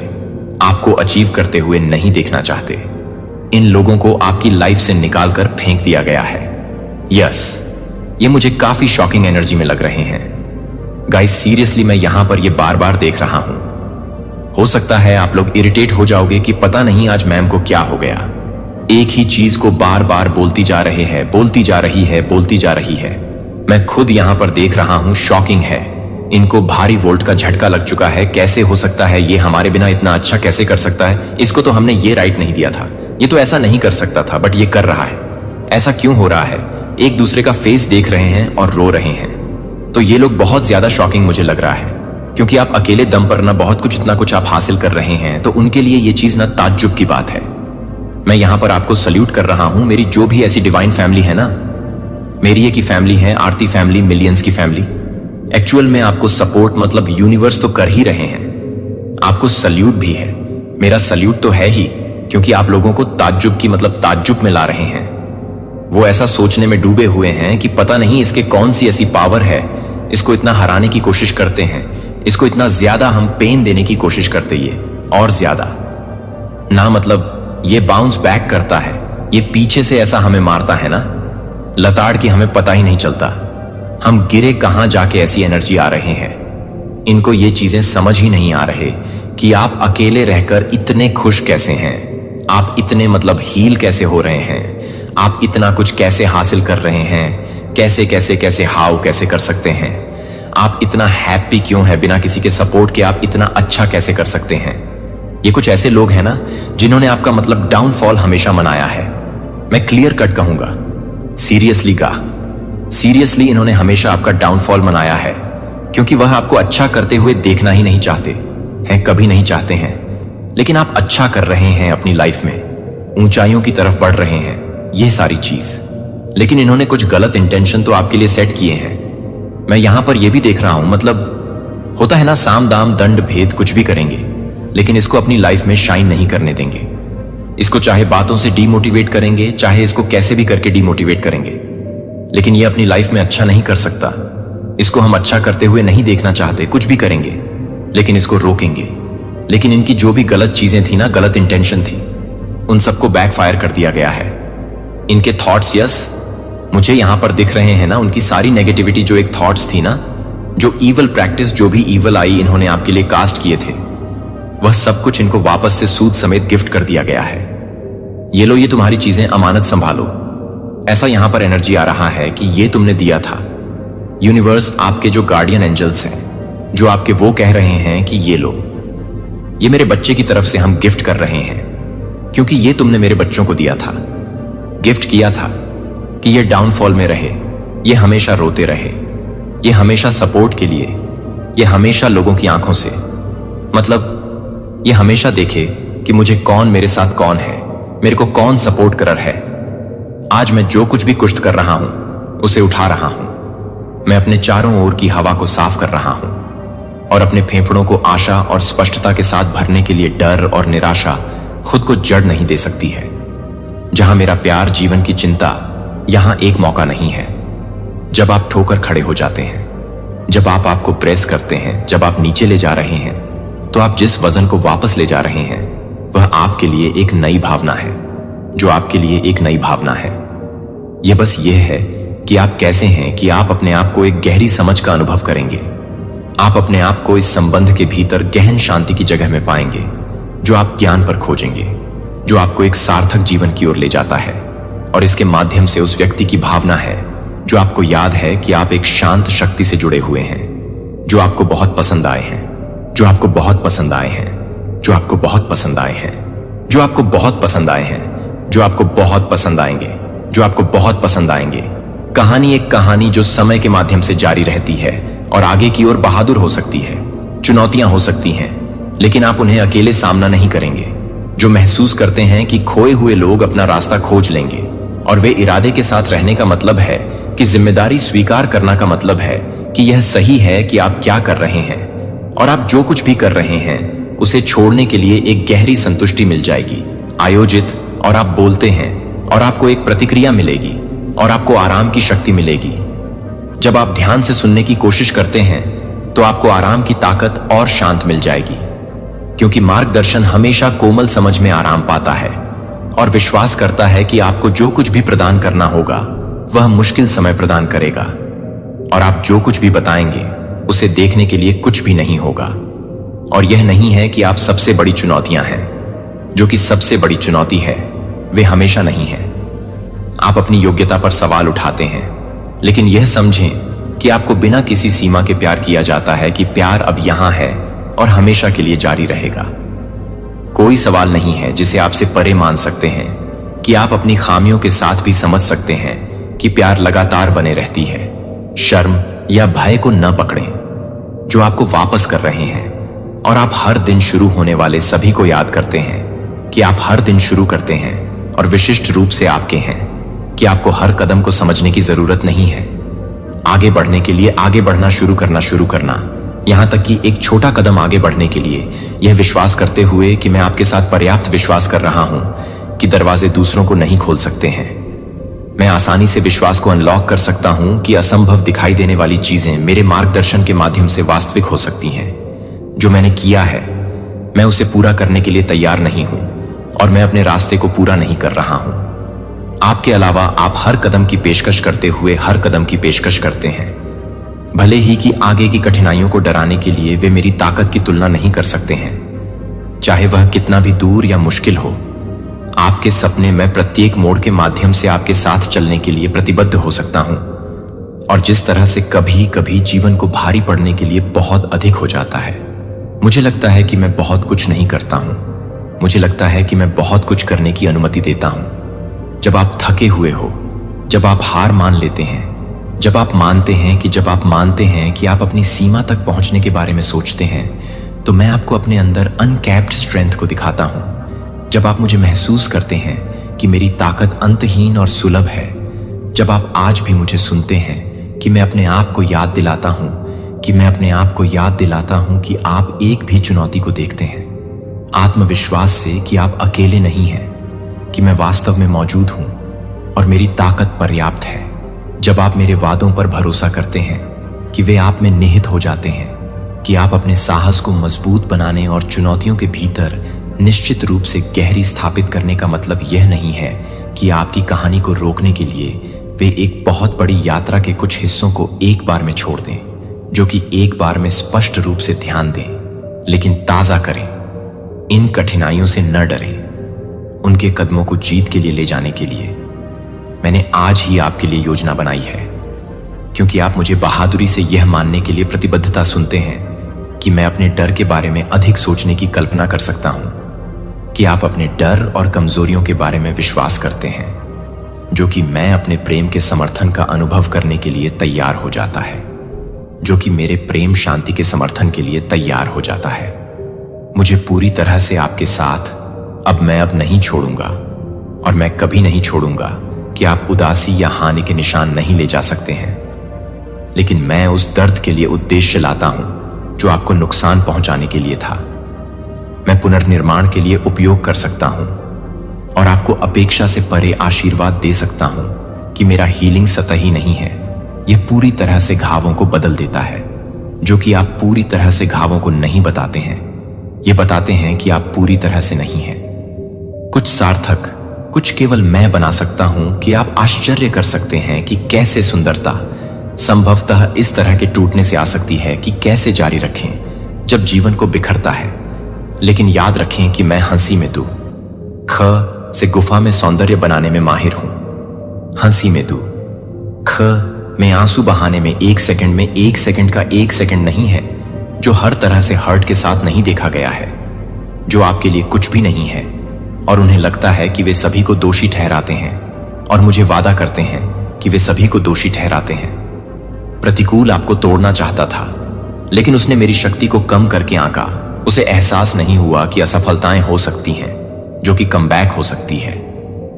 आपको अचीव करते हुए नहीं देखना चाहते, इन लोगों को आपकी लाइफ से निकालकर फेंक दिया गया है। यस, ये मुझे काफी शॉकिंग एनर्जी में लग रहे हैं। गाइस, सीरियसली मैं यहां पर ये बार बार देख रहा हूं। हो सकता है आप लोग इरिटेट हो जाओगे कि पता नहीं आज मैम को क्या हो गया, एक ही चीज को बार बार बोलती जा रहे हैं, बोलती जा रही है, बोलती जा रही है। मैं खुद यहां पर देख रहा हूं, शॉकिंग है। इनको भारी वोल्ट का झटका लग चुका है। कैसे हो सकता है, ये हमारे बिना इतना अच्छा कैसे कर सकता है, इसको तो हमने ये राइट नहीं दिया था, ये तो ऐसा नहीं कर सकता था, बट ये कर रहा है। ऐसा क्यों हो रहा है? एक दूसरे का फेस देख रहे हैं और रो रहे हैं। तो ये लोग बहुत ज्यादा शॉकिंग मुझे लग रहा है, क्योंकि आप अकेले दम पर ना बहुत कुछ इतना कुछ आप हासिल कर रहे हैं, तो उनके लिए ये चीज ना ताज्जुब की बात है। मैं यहां पर आपको सल्यूट कर रहा हूं। मेरी जो भी ऐसी डिवाइन फैमिली है ना, मेरी एक ही फैमिली है, आरती फैमिली, मिलियंस की फैमिली। एक्चुअल में आपको सपोर्ट मतलब यूनिवर्स तो कर ही रहे हैं, आपको सल्यूट भी है। मेरा सल्यूट तो है ही, क्योंकि आप लोगों को ताज्जुब की मतलब ताज्जुब में ला रहे हैं। वो ऐसा सोचने में डूबे हुए हैं कि पता नहीं इसके कौन सी ऐसी पावर है, इसको इतना हराने की कोशिश करते हैं, इसको इतना ज्यादा हम पेन देने की कोशिश करते, ये और ज्यादा ना, मतलब ये बाउंस बैक करता है, ये पीछे से ऐसा हमें मारता है ना लताड़ की, हमें पता ही नहीं चलता हम गिरे कहां जाके ऐसी एनर्जी आ रहे हैं। इनको ये चीजें समझ ही नहीं आ रहे कि आप अकेले रहकर इतने खुश कैसे हैं, आप इतने मतलब हील कैसे हो रहे हैं, आप इतना कुछ कैसे हासिल कर रहे हैं, कैसे कैसे कैसे हाउ कैसे कर सकते हैं, आप इतना हैप्पी क्यों है बिना किसी के सपोर्ट के, आप इतना अच्छा कैसे कर सकते हैं। ये कुछ ऐसे लोग हैं ना जिन्होंने आपका मतलब डाउनफॉल हमेशा मनाया है। मैं क्लियर कट कहूंगा, सीरियसली सीरियसली इन्होंने हमेशा आपका डाउनफॉल मनाया है, क्योंकि वह आपको अच्छा करते हुए देखना ही नहीं चाहते हैं, कभी नहीं चाहते हैं। लेकिन आप अच्छा कर रहे हैं अपनी लाइफ में, ऊंचाइयों की तरफ बढ़ रहे हैं, ये सारी चीज। लेकिन इन्होंने कुछ गलत इंटेंशन तो आपके लिए सेट किए हैं। मैं यहां पर यह भी देख रहा हूं, मतलब होता है ना, साम दाम दंड भेद कुछ भी करेंगे, लेकिन इसको अपनी लाइफ में शाइन नहीं करने देंगे। इसको चाहे बातों से डीमोटिवेट करेंगे, चाहे इसको कैसे भी करके डीमोटिवेट करेंगे, लेकिन ये अपनी लाइफ में अच्छा नहीं कर सकता। इसको हम अच्छा करते हुए नहीं देखना चाहते, कुछ भी करेंगे लेकिन इसको रोकेंगे। लेकिन इनकी जो भी गलत चीजें थी ना, गलत इंटेंशन थी, उन सबको बैकफायर कर दिया गया है। इनके थॉट्स, यस मुझे यहां पर दिख रहे हैं ना, उनकी सारी नेगेटिविटी जो एक थॉट्स थी ना, जो ईवल प्रैक्टिस, जो भी ईवल आई इन्होंने आपके लिए कास्ट किए थे, वह सब कुछ इनको वापस से सूद समेत गिफ्ट कर दिया गया है। ये लो, ये तुम्हारी चीजें अमानत संभालो। ऐसा यहां पर एनर्जी आ रहा है कि ये तुमने दिया था। यूनिवर्स, आपके जो गार्डियन एंजल्स हैं, जो आपके वो कह रहे हैं कि ये लो, ये मेरे बच्चे की तरफ से हम गिफ्ट कर रहे हैं, क्योंकि ये तुमने मेरे बच्चों को दिया था, गिफ्ट किया था कि ये डाउनफॉल में रहे, ये हमेशा रोते रहे, ये हमेशा सपोर्ट के लिए, ये हमेशा लोगों की आंखों से, मतलब ये हमेशा देखे कि मुझे कौन, मेरे साथ कौन है, मेरे को कौन सपोर्ट कर रहा है। आज मैं जो कुछ भी कुश्त कर रहा हूं उसे उठा रहा हूं। मैं अपने चारों ओर की हवा को साफ कर रहा हूं और अपने फेफड़ों को आशा और स्पष्टता के साथ भरने के लिए डर और निराशा खुद को जड़ नहीं दे सकती है। जहां मेरा प्यार, जीवन की चिंता, यहां एक मौका नहीं है। जब आप ठोकर खड़े हो जाते हैं, जब आप आपको प्रेस करते हैं, जब आप नीचे ले जा रहे हैं, तो आप जिस वजन को वापस ले जा रहे हैं वह आपके लिए एक नई भावना है, जो आपके लिए एक नई भावना है। यह बस यह है कि आप कैसे हैं, कि आप अपने आप को एक गहरी समझ का अनुभव करेंगे। आप अपने आप को इस संबंध के भीतर गहन शांति की जगह में पाएंगे, जो आप ज्ञान पर खोजेंगे, जो आपको एक सार्थक जीवन की ओर ले जाता है। और इसके माध्यम से उस व्यक्ति की भावना है जो आपको याद है कि आप एक शांत शक्ति से जुड़े हुए हैं, जो आपको बहुत पसंद आए हैं, जो आपको बहुत पसंद आए हैं, जो आपको बहुत पसंद आए हैं, जो आपको बहुत पसंद आए हैं, जो आपको बहुत पसंद आएंगे, जो आपको बहुत पसंद आएंगे। कहानी एक कहानी जो समय के माध्यम से जारी रहती है और आगे की ओर बहादुर हो सकती है। चुनौतियां हो सकती हैं, लेकिन आप उन्हें अकेले सामना नहीं करेंगे। जो महसूस करते हैं कि खोए हुए लोग अपना रास्ता खोज लेंगे, और वे इरादे के साथ रहने का मतलब है कि जिम्मेदारी स्वीकार करना का मतलब है कि यह सही है कि आप क्या कर रहे हैं, और आप जो कुछ भी कर रहे हैं उसे छोड़ने के लिए एक गहरी संतुष्टि मिल जाएगी, आयोजित। और आप बोलते हैं और आपको एक प्रतिक्रिया मिलेगी और आपको आराम की शक्ति मिलेगी। जब आप ध्यान से सुनने की कोशिश करते हैं तो आपको आराम की ताकत और शांत मिल जाएगी, क्योंकि मार्गदर्शन हमेशा कोमल समझ में आराम पाता है और विश्वास करता है कि आपको जो कुछ भी प्रदान करना होगा वह मुश्किल समय प्रदान करेगा, और आप जो कुछ भी बताएंगे उसे देखने के लिए कुछ भी नहीं होगा। और यह नहीं है कि आप सबसे बड़ी चुनौतियां हैं, जो कि सबसे बड़ी चुनौती है वे हमेशा नहीं है। आप अपनी योग्यता पर सवाल उठाते हैं, लेकिन यह समझें कि आपको बिना किसी सीमा के प्यार किया जाता है, कि प्यार अब यहां है और हमेशा के लिए जारी रहेगा। कोई सवाल नहीं है जिसे आपसे परे मान सकते हैं, कि आप अपनी खामियों के साथ भी समझ सकते हैं कि प्यार लगातार बने रहती है। शर्म या भय को न पकड़ें। जो आपको वापस कर रहे हैं। और आप हर दिन शुरू होने वाले सभी को याद करते हैं कि आप हर दिन शुरू करते हैं और विशिष्ट रूप से आपके हैं, कि आपको हर कदम को समझने की जरूरत नहीं है। आगे बढ़ने के लिए आगे बढ़ना शुरू करना, यहां तक कि एक छोटा कदम आगे बढ़ने के लिए यह विश्वास करते हुए कि मैं आपके साथ पर्याप्त विश्वास कर रहा हूं कि दरवाजे दूसरों को नहीं खोल सकते हैं। मैं आसानी से विश्वास को अनलॉक कर सकता हूं कि असंभव दिखाई देने वाली चीजें मेरे मार्गदर्शन के माध्यम से वास्तविक हो सकती हैं। जो मैंने किया है, मैं उसे पूरा करने के लिए तैयार नहीं हूं और मैं अपने रास्ते को पूरा नहीं कर रहा हूं। आपके अलावा आप हर कदम की पेशकश करते हुए हर कदम की पेशकश करते हैं। भले ही कि आगे की कठिनाइयों को डराने के लिए वे मेरी ताकत की तुलना नहीं कर सकते हैं, चाहे वह कितना भी दूर या मुश्किल हो। आपके सपने में प्रत्येक मोड़ के माध्यम से आपके साथ चलने के लिए प्रतिबद्ध हो सकता हूं। और जिस तरह से कभी कभी जीवन को भारी पड़ने के लिए बहुत अधिक हो जाता है, मुझे लगता है कि मैं बहुत कुछ नहीं करता हूं। मुझे लगता है कि मैं बहुत कुछ करने की अनुमति देता हूं। जब आप थके हुए हो, जब आप हार मान लेते हैं, जब आप मानते हैं कि आप अपनी सीमा तक पहुंचने के बारे में सोचते हैं, तो मैं आपको अपने अंदर अनकैप्ड स्ट्रेंथ को दिखाता हूं। जब आप मुझे महसूस करते हैं कि मेरी ताकत अंतहीन और सुलभ है, जब आप आज भी मुझे सुनते हैं कि मैं अपने आप को याद दिलाता हूं कि आप एक भी चुनौती को देखते हैं, आत्मविश्वास से कि आप अकेले नहीं हैं, कि मैं वास्तव में मौजूद हूं और मेरी ताकत पर्याप्त है। जब आप मेरे वादों पर भरोसा करते हैं कि वे आप में निहित हो जाते हैं, कि आप अपने साहस को मजबूत बनाने और चुनौतियों के भीतर निश्चित रूप से गहरी स्थापित करने का मतलब यह नहीं है कि आपकी कहानी को रोकने के लिए वे एक बहुत बड़ी यात्रा के कुछ हिस्सों को एक बार में छोड़ दें, जो कि एक बार में स्पष्ट रूप से ध्यान दें, लेकिन ताजा करें। इन कठिनाइयों से न डरें। उनके कदमों को जीत के लिए ले जाने के लिए मैंने आज ही आपके लिए योजना बनाई है, क्योंकि आप मुझे बहादुरी से यह मानने के लिए प्रतिबद्धता सुनते हैं कि मैं अपने डर के बारे में अधिक सोचने की कल्पना कर सकता हूं, कि आप अपने डर और कमजोरियों के बारे में विश्वास करते हैं, जो कि मैं अपने प्रेम के समर्थन का अनुभव करने के लिए तैयार हो जाता है, जो कि मेरे प्रेम शांति के समर्थन के लिए तैयार हो जाता है। मुझे पूरी तरह से आपके साथ अब नहीं छोड़ूंगा, और मैं कभी नहीं छोड़ूंगा कि आप उदासी या हानि के निशान नहीं ले जा सकते हैं। लेकिन मैं उस दर्द के लिए उद्देश्य लाता हूं जो आपको नुकसान पहुंचाने के लिए था। मैं पुनर्निर्माण के लिए उपयोग कर सकता हूं और आपको अपेक्षा से परे आशीर्वाद दे सकता हूं कि मेरा हीलिंग सतही नहीं है, यह पूरी तरह से घावों को बदल देता है, जो कि आप पूरी तरह से घावों को नहीं बताते हैं। ये बताते हैं कि आप पूरी तरह से नहीं हैं। कुछ सार्थक, कुछ केवल मैं बना सकता हूं कि आप आश्चर्य कर सकते हैं कि कैसे सुंदरता संभवतः इस तरह के टूटने से आ सकती है कि कैसे जारी रखें जब जीवन को बिखरता है। लेकिन याद रखें कि मैं हंसी में दू ख से गुफा में सौंदर्य बनाने में माहिर हूं। हंसी में दू ख में आंसू बहाने में 1 सेकंड में 1 सेकंड का 1 सेकंड नहीं है, जो हर तरह से हर्ट के साथ नहीं देखा गया है, जो आपके लिए कुछ भी नहीं है और उन्हें लगता है कि वे सभी को दोषी ठहराते हैं, और मुझे वादा करते हैं कि वे सभी को दोषी ठहराते हैं। प्रतिकूल आपको तोड़ना चाहता था, लेकिन उसने मेरी शक्ति को कम करके आंका। उसे एहसास नहीं हुआ कि असफलताएं हो सकती हैं, जो कि कमबैक हो सकती है।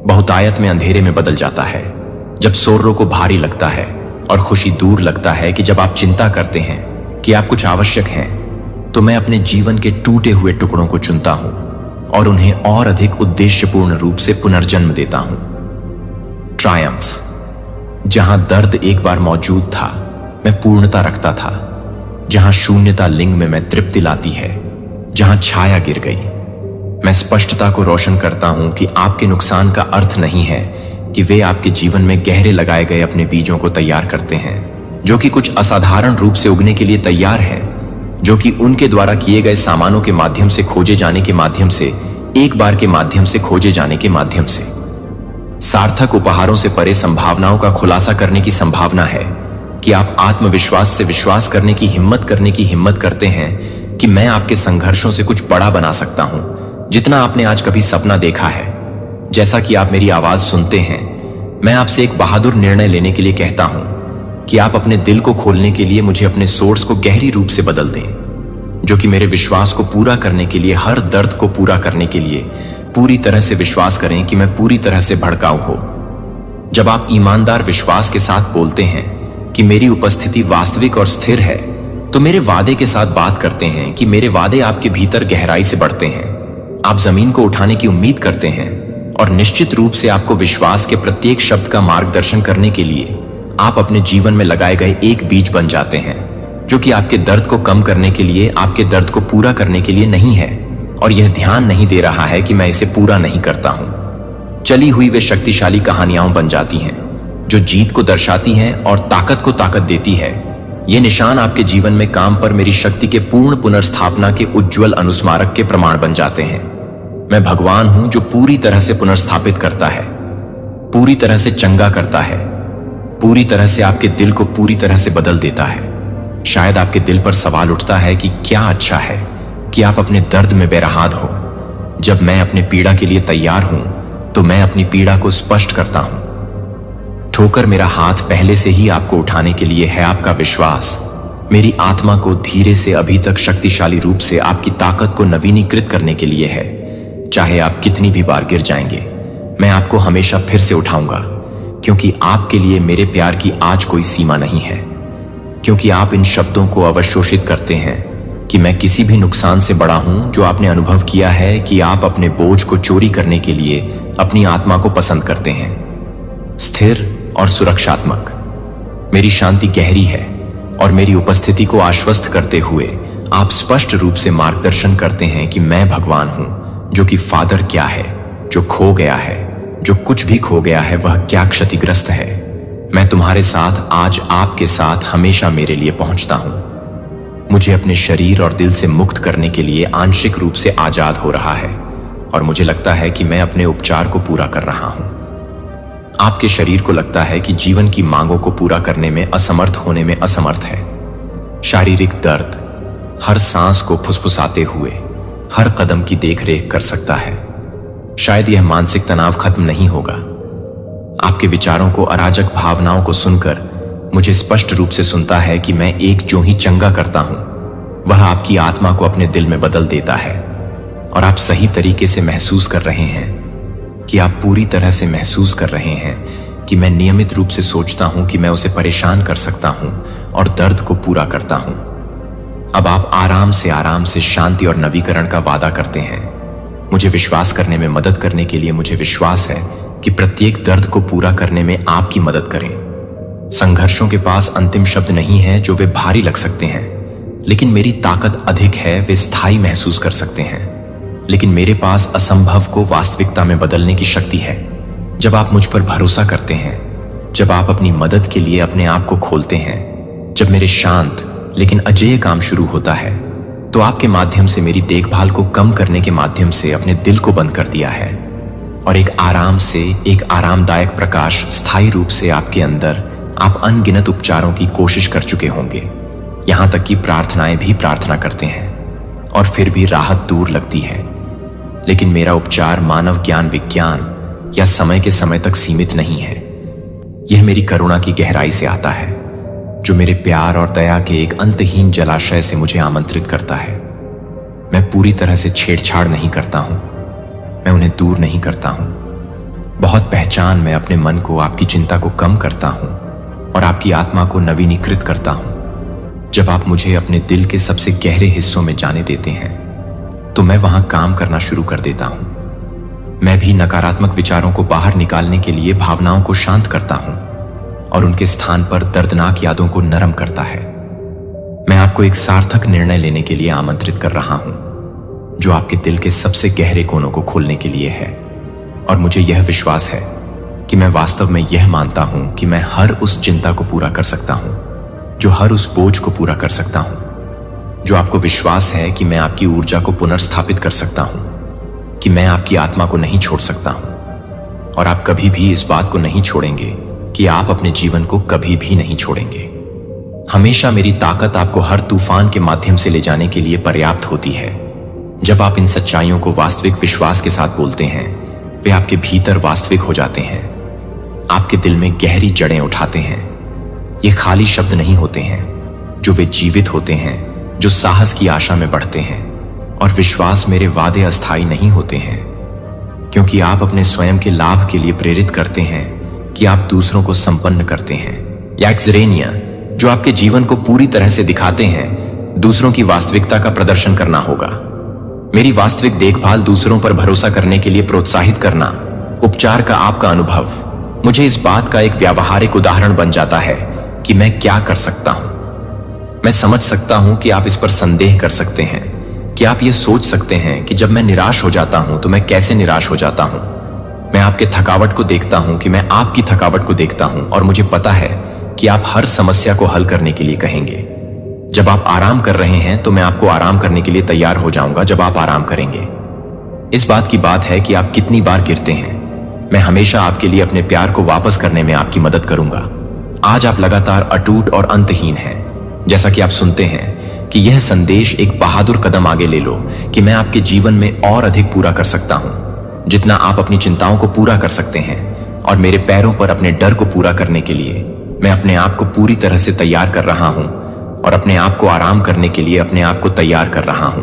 बहुतायत में अंधेरे में बदल जाता है जब सोर्रो को भारी लगता है, और खुशी दूर लगता है कि जब आप चिंता करते हैं कि आप कुछ आवश्यक हैं, तो मैं अपने जीवन के टूटे हुए टुकड़ों को चुनता हूं और उन्हें और अधिक उद्देश्यपूर्ण रूप से पुनर्जन्म देता हूं। ट्रायम्फ, जहां दर्द एक बार मौजूद था, मैं पूर्णता रखता था। जहां शून्यता लिंग में मैं तृप्ति लाती है, जहां छाया गिर गई। मैं स्पष्टता को रोशन करता हूं कि आपके नुकसान का अर्थ नहीं है कि वे आपके जीवन में गहरे लगाए गए अपने बीजों को तैयार करते हैं, जो कि कुछ असाधारण रूप से उगने के लिए तैयार हैं, जो कि उनके द्वारा किए गए सामानों के माध्यम से खोजे जाने के माध्यम से, एक बार के माध्यम से खोजे जाने के माध्यम से। सार्थक उपहारों से परे संभावनाओं का खुलासा करने की संभावना है कि आप आत्मविश्वास से विश्वास करने की हिम्मत करते हैं कि मैं आपके संघर्षों से कुछ बड़ा बना सकता हूं, जितना आपने आज कभी सपना देखा है। जैसा कि आप मेरी आवाज सुनते हैं, मैं आपसे एक बहादुर निर्णय लेने के लिए कहता हूं कि आप अपने दिल को खोलने के लिए मुझे अपने सोर्स को गहरी रूप से बदल दें, जो कि मेरे विश्वास को पूरा करने के लिए, हर दर्द को पूरा करने के लिए पूरी तरह से विश्वास करें कि मैं पूरी तरह से भड़काऊ हो। जब आप ईमानदार विश्वास के साथ बोलते हैं कि मेरी उपस्थिति वास्तविक और स्थिर है, तो मेरे वादे के साथ बात करते हैं कि मेरे वादे आपके भीतर गहराई से बढ़ते हैं। आप जमीन को उठाने की उम्मीद करते हैं और निश्चित रूप से आपको विश्वास के प्रत्येक शब्द का मार्गदर्शन करने के लिए आप अपने जीवन में लगाए गए एक बीज बन जाते हैं, जो कि आपके दर्द को कम करने के लिए, आपके दर्द को पूरा करने के लिए नहीं है, और यह ध्यान नहीं दे रहा है कि मैं इसे पूरा नहीं करता हूं। चली हुई वे शक्तिशाली कहानियां बन जाती हैं जो जीत को दर्शाती हैं और ताकत को ताकत देती है। ये निशान आपके जीवन में काम पर मेरी शक्ति के पूर्ण पुनर्स्थापना के उज्जवल अनुस्मारक के प्रमाण बन जाते हैं। मैं भगवान हूं जो पूरी तरह से पुनर्स्थापित करता है, पूरी तरह से चंगा करता है, पूरी तरह से आपके दिल को पूरी तरह से बदल देता है। शायद आपके दिल पर सवाल उठता है कि क्या अच्छा है कि आप अपने दर्द में बेरहाद हो। जब मैं अपने पीड़ा के लिए तैयार हूं तो मैं अपनी पीड़ा को स्पष्ट करता हूं। ठोकर मेरा हाथ पहले से ही आपको उठाने के लिए है। आपका विश्वास मेरी आत्मा को धीरे से अभी तक शक्तिशाली रूप से आपकी ताकत को नवीनीकृत करने के लिए है। चाहे आप कितनी भी बार गिर जाएंगे, मैं आपको हमेशा फिर से उठाऊंगा, क्योंकि आपके लिए मेरे प्यार की आज कोई सीमा नहीं है। क्योंकि आप इन शब्दों को अवशोषित करते हैं कि मैं किसी भी नुकसान से बड़ा हूं जो आपने अनुभव किया है, कि आप अपने बोझ को चोरी करने के लिए अपनी आत्मा को पसंद करते हैं। स्थिर और सुरक्षात्मक मेरी शांति गहरी है, और मेरी उपस्थिति को आश्वस्त करते हुए आप स्पष्ट रूप से मार्गदर्शन करते हैं कि मैं भगवान हूं, जो कि फादर क्या है, जो खो गया है, जो कुछ भी खो गया है वह क्या क्षतिग्रस्त है। मैं तुम्हारे साथ, आज आपके साथ हमेशा मेरे लिए पहुंचता हूं। मुझे अपने शरीर और दिल से मुक्त करने के लिए आंशिक रूप से आजाद हो रहा है, और मुझे लगता है कि मैं अपने उपचार को पूरा कर रहा हूं। आपके शरीर को लगता है कि जीवन की मांगों को पूरा करने में असमर्थ होने में असमर्थ है। शारीरिक दर्द हर सांस को फुसफुसाते हुए हर कदम की देखरेख कर सकता है। शायद यह मानसिक तनाव खत्म नहीं होगा। आपके विचारों को, अराजक भावनाओं को सुनकर मुझे स्पष्ट रूप से सुनता है कि मैं एक जो ही चंगा करता हूं, वह आपकी आत्मा को अपने दिल में बदल देता है। और आप सही तरीके से महसूस कर रहे हैं कि आप पूरी तरह से महसूस कर रहे हैं कि मैं नियमित रूप से सोचता हूं कि मैं उसे परेशान कर सकता हूं और दर्द को पूरा करता हूं। अब आप आराम से शांति और नवीकरण का वादा करते हैं। मुझे विश्वास करने में मदद करने के लिए मुझे विश्वास है कि प्रत्येक दर्द को पूरा करने में आपकी मदद करें। संघर्षों के पास अंतिम शब्द नहीं है जो वे भारी लग सकते हैं, लेकिन मेरी ताकत अधिक है। वे स्थायी महसूस कर सकते हैं, लेकिन मेरे पास असंभव को वास्तविकता में बदलने की शक्ति है। जब आप मुझ पर भरोसा करते हैं, जब आप अपनी मदद के लिए अपने आप को खोलते हैं, जब मेरे शांत लेकिन अजेय काम शुरू होता है, तो आपके माध्यम से मेरी देखभाल को कम करने के माध्यम से अपने दिल को बंद कर दिया है, और एक आरामदायक प्रकाश स्थायी रूप से आपके अंदर आप अनगिनत उपचारों की कोशिश कर चुके होंगे। यहां तक कि प्रार्थनाएं भी प्रार्थना करते हैं और फिर भी राहत दूर लगती है। लेकिन मेरा उपचार मानव ज्ञान, विज्ञान या समय के समय तक सीमित नहीं है। यह मेरी करुणा की गहराई से आता है, जो मेरे प्यार और दया के एक अंतहीन जलाशय से मुझे आमंत्रित करता है। मैं पूरी तरह से छेड़छाड़ नहीं करता हूं, मैं उन्हें दूर नहीं करता हूं। बहुत पहचान मैं अपने मन को, आपकी चिंता को कम करता हूं और आपकी आत्मा को नवीनीकृत करता हूं। जब आप मुझे अपने दिल के सबसे गहरे हिस्सों में जाने देते हैं, तो मैं वहां काम करना शुरू कर देता हूं। मैं भी नकारात्मक विचारों को बाहर निकालने के लिए भावनाओं को शांत करता हूं और उनके स्थान पर दर्दनाक यादों को नरम करता है। मैं आपको एक सार्थक निर्णय लेने के लिए आमंत्रित कर रहा हूं, जो आपके दिल के सबसे गहरे कोनों को खोलने के लिए है। और मुझे यह विश्वास है कि मैं वास्तव में यह मानता हूं कि मैं हर उस चिंता को पूरा कर सकता हूं, जो हर उस बोझ को पूरा कर सकता हूं, जो आपको विश्वास है कि मैं आपकी ऊर्जा को पुनर्स्थापित कर सकता हूं, कि मैं आपकी आत्मा को नहीं छोड़ सकता हूं। और आप कभी भी इस बात को नहीं छोड़ेंगे कि आप अपने जीवन को कभी भी नहीं छोड़ेंगे। हमेशा मेरी ताकत आपको हर तूफान के माध्यम से ले जाने के लिए पर्याप्त होती है। जब आप इन सच्चाइयों को वास्तविक विश्वास के साथ बोलते हैं, वे आपके भीतर वास्तविक हो जाते हैं, आपके दिल में गहरी जड़ें उठाते हैं। ये खाली शब्द नहीं होते हैं, जो वे जीवित होते हैं, जो साहस की आशा में बढ़ते हैं। और विश्वास मेरे वादे अस्थायी नहीं होते हैं, क्योंकि आप अपने स्वयं के लाभ के लिए प्रेरित करते हैं कि आप दूसरों को संपन्न करते हैं। या एक्सरेनिया, जो आपके जीवन को पूरी तरह से दिखाते हैं, दूसरों की वास्तविकता का प्रदर्शन करना होगा। मेरी वास्तविक देखभाल दूसरों पर भरोसा करने के लिए प्रोत्साहित करना, उपचार का आपका अनुभव मुझे इस बात का एक व्यावहारिक उदाहरण बन जाता है कि मैं क्या कर सकता हूं। मैं समझ सकता हूं कि आप इस पर संदेह कर सकते हैं, कि आप ये सोच सकते हैं कि जब मैं निराश हो जाता हूं तो मैं कैसे निराश हो जाता हूं। मैं आपके थकावट को देखता हूं कि मैं आपकी थकावट को देखता हूं, और मुझे पता है कि आप हर समस्या को हल करने के लिए कहेंगे। जब आप आराम कर रहे हैं तो मैं आपको आराम करने के लिए तैयार हो जाऊंगा जब आप आराम करेंगे। इस बात की बात है कि आप कितनी बार गिरते हैं। मैं हमेशा आपके लिए अपने प्यार को वापस करने में आपकी मदद करूंगा। आज आप लगातार अटूट और अंतहीन हैं। जैसा कि आप सुनते हैं कि यह संदेश एक बहादुर कदम आगे ले लो कि मैं आपके जीवन में और अधिक पूरा कर सकता हूं, जितना आप अपनी चिंताओं को पूरा कर सकते हैं। और मेरे पैरों पर अपने डर को पूरा करने के लिए मैं अपने आप को पूरी तरह से तैयार कर रहा हूं, और अपने आप को आराम करने के लिए अपने आप को तैयार कर रहा हूं।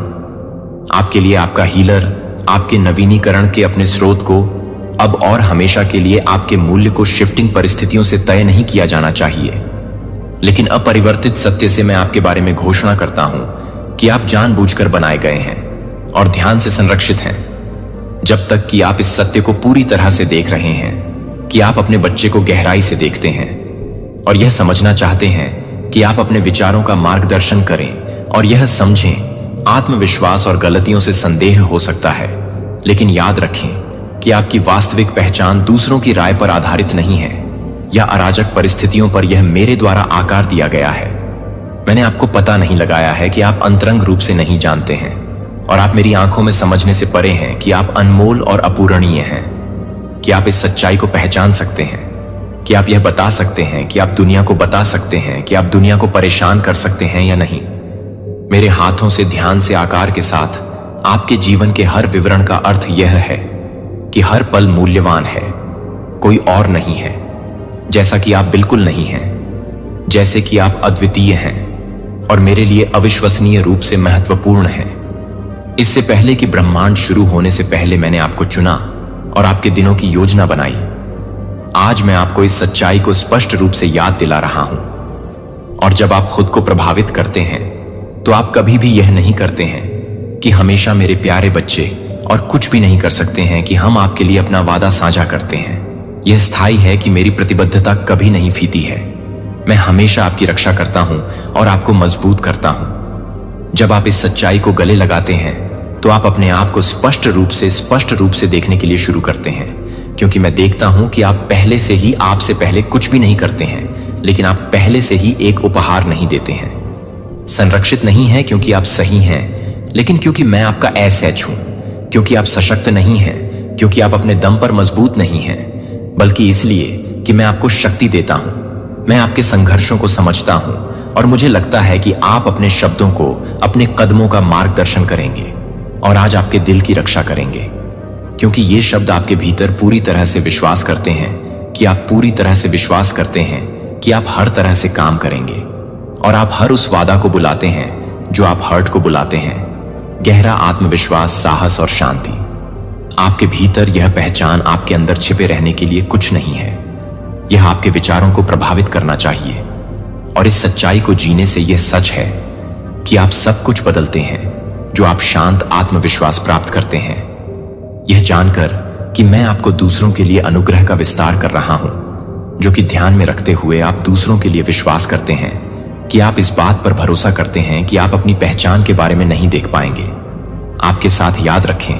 आपके लिए आपका हीलर आपके नवीनीकरण के अपने स्रोत को अब और हमेशा के लिए आपके मूल्य को शिफ्टिंग परिस्थितियों से तय नहीं किया जाना चाहिए, लेकिन अपरिवर्तित सत्य से मैं आपके बारे में घोषणा करता हूं कि आप जानबूझकर बनाए गए हैं और ध्यान से संरक्षित हैं। जब तक कि आप इस सत्य को पूरी तरह से देख रहे हैं कि आप अपने बच्चे को गहराई से देखते हैं और यह समझना चाहते हैं कि आप अपने विचारों का मार्गदर्शन करें और यह समझें, आत्मविश्वास और गलतियों से संदेह हो सकता है, लेकिन याद रखें कि आपकी वास्तविक पहचान दूसरों की राय पर आधारित नहीं है या अराजक परिस्थितियों पर यह मेरे द्वारा आकार दिया गया है। मैंने आपको पता नहीं लगाया है कि आप अंतरंग रूप से नहीं जानते हैं, और आप मेरी आंखों में समझने से परे हैं कि आप अनमोल और अपूरणीय हैं, कि आप इस सच्चाई को पहचान सकते हैं, कि आप यह बता सकते हैं, कि आप दुनिया को बता सकते हैं कि आप दुनिया को परेशान कर सकते हैं या नहीं। मेरे हाथों से ध्यान से आकार के साथ आपके जीवन के हर विवरण का अर्थ यह है कि हर पल मूल्यवान है, कोई और नहीं है। जैसा कि आप बिल्कुल नहीं हैं, जैसे कि आप अद्वितीय हैं और मेरे लिए अविश्वसनीय रूप से महत्वपूर्ण हैं। इससे पहले कि ब्रह्मांड शुरू होने से पहले मैंने आपको चुना और आपके दिनों की योजना बनाई। आज मैं आपको इस सच्चाई को स्पष्ट रूप से याद दिला रहा हूं। और जब आप खुद को प्रभावित करते हैं तो आप कभी भी यह नहीं करते हैं कि हमेशा मेरे प्यारे बच्चे और कुछ भी नहीं कर सकते हैं कि हम आपके लिए अपना वादा साझा करते हैं। यह स्थायी है कि मेरी प्रतिबद्धता कभी नहीं फीती है। मैं हमेशा आपकी रक्षा करता हूं और आपको मजबूत करता हूं। जब आप इस सच्चाई को गले लगाते हैं तो आप अपने आप को स्पष्ट रूप से देखने के लिए शुरू करते हैं, क्योंकि मैं देखता हूं कि आप पहले से ही आपसे पहले कुछ भी नहीं करते हैं, लेकिन आप पहले से ही एक उपहार नहीं देते हैं। संरक्षित नहीं है क्योंकि आप सही हैं, लेकिन क्योंकि मैं आपका एसएच हूं। क्योंकि आप सशक्त नहीं हैं, क्योंकि आप अपने दम पर मजबूत नहीं हैं, बल्कि इसलिए कि मैं आपको शक्ति देता हूं। मैं आपके संघर्षों को समझता हूं और मुझे लगता है कि आप अपने शब्दों को, अपने कदमों का मार्गदर्शन करेंगे और आज आपके दिल की रक्षा करेंगे, क्योंकि ये शब्द आपके भीतर पूरी तरह से विश्वास करते हैं कि आप पूरी तरह से विश्वास करते हैं कि आप हर तरह से काम करेंगे, और आप हर उस वादा को बुलाते हैं जो आप हर्ट को बुलाते हैं। गहरा आत्मविश्वास, साहस और शांति। आपके भीतर यह पहचान आपके अंदर छिपे रहने के लिए कुछ नहीं है। यह आपके विचारों को प्रभावित करना चाहिए, और इस सच्चाई को जीने से यह सच है कि आप सब कुछ बदलते हैं जो आप शांत आत्मविश्वास प्राप्त करते हैं। यह जानकर कि मैं आपको दूसरों के लिए अनुग्रह का विस्तार कर रहा हूं, जो कि ध्यान में रखते हुए आप दूसरों के लिए विश्वास करते हैं कि आप इस बात पर भरोसा करते हैं कि आप अपनी पहचान के बारे में नहीं देख पाएंगे। आपके साथ याद रखें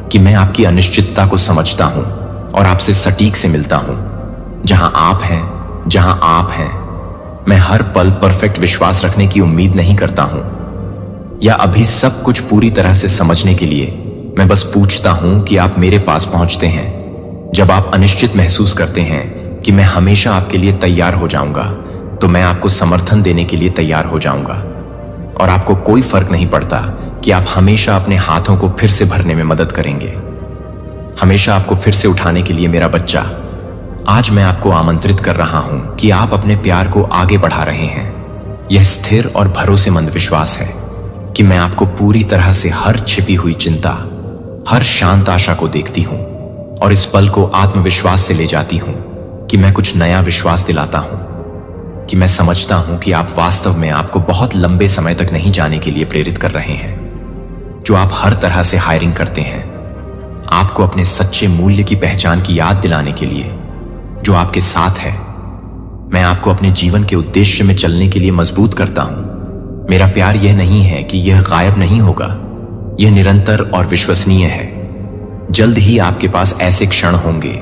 कि मैं आपकी अनिश्चितता को समझता हूं और आपसे सटीक से मिलता हूं। जहां आप हैं, मैं हर पल परफेक्ट विश्वास रखने की उम्मीद नहीं करता हूं, या अभी सब कुछ पूरी तरह से समझने के लिए। मैं बस पूछता हूं कि आप मेरे पास पहुंचते हैं। जब आप अनिश्चित महसूस करते हैं कि मैं हमेशा आपके लिए तैयार हो जाऊंगा, तो मैं आपको समर्थन देने के लिए तैयार हो जाऊंगा, और आपको कोई फर्क नहीं पड़ता कि आप हमेशा अपने हाथों को फिर से भरने में मदद करेंगे, हमेशा आपको फिर से उठाने के लिए मेरा बच्चा। आज मैं आपको आमंत्रित कर रहा हूं कि आप अपने प्यार को आगे बढ़ा रहे हैं। यह स्थिर और भरोसेमंद विश्वास है कि मैं आपको पूरी तरह से हर छिपी हुई चिंता, हर शांत आशा को देखती हूं और इस पल को आत्मविश्वास से ले जाती हूं कि मैं कुछ नया विश्वास दिलाता हूं, कि मैं समझता हूं कि आप वास्तव में आपको बहुत लंबे समय तक नहीं जाने के लिए प्रेरित कर रहे हैं। जो आप हर तरह से हायरिंग करते हैं, आपको अपने सच्चे मूल्य की पहचान की याद दिलाने के लिए, जो आपके साथ है। मैं आपको अपने जीवन के उद्देश्य में चलने के लिए मजबूत करता हूं। मेरा प्यार यह नहीं है कि यह गायब नहीं होगा, यह निरंतर और विश्वसनीय है। जल्द ही आपके पास ऐसे क्षण होंगे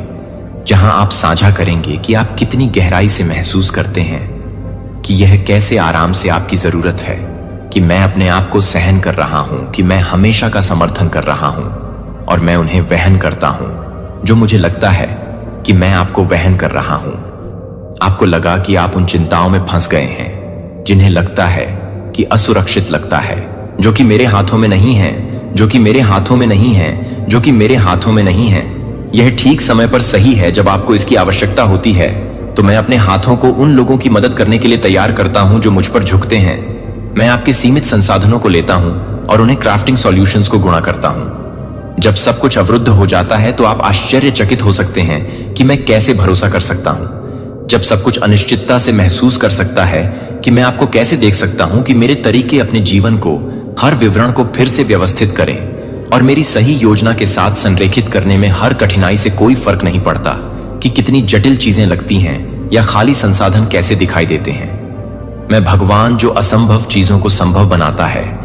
जहां आप साझा करेंगे कि आप कितनी गहराई से महसूस करते हैं कि यह कैसे आराम से आपकी जरूरत है, कि मैं अपने आप को सहन कर रहा हूं, कि मैं हमेशा का समर्थन कर रहा हूं और मैं उन्हें वहन करता हूं जो मुझे लगता है कि मैं आपको वहन कर रहा हूं। आपको लगा कि आप उन चिंताओं में फंस गए हैं जिन्हें लगता है कि असुरक्षित लगता है, जो कि मेरे हाथों में नहीं है, जो कि मेरे हाथों में नहीं है, जो कि मेरे हाथों में नहीं है। यह ठीक समय पर सही है जब आपको इसकी आवश्यकता होती है, तो मैं अपने हाथों को उन लोगों की मदद करने के लिए तैयार करता हूं जो मुझ पर झुकते हैं। मैं आपके सीमित संसाधनों को लेता हूं और उन्हें क्राफ्टिंग सॉल्यूशंस को गुणा करता हूं। जब सब कुछ अवरुद्ध हो जाता है तो आप आश्चर्यचकित हो सकते हैं कि मैं कैसे भरोसा कर सकता हूं। जब सब कुछ अनिश्चितता से महसूस कर सकता है कि मैं आपको कैसे देख सकता हूं कि मेरे तरीके अपने जीवन को, हर विवरण को फिर से व्यवस्थित करें और मेरी सही योजना के साथ संरेखित करने में हर कठिनाई से कोई फर्क नहीं पड़ता कि कितनी जटिल चीजें लगती हैं या खाली संसाधन कैसे दिखाई देते हैं। मैं भगवान जो असंभव चीजों को संभव बनाता है।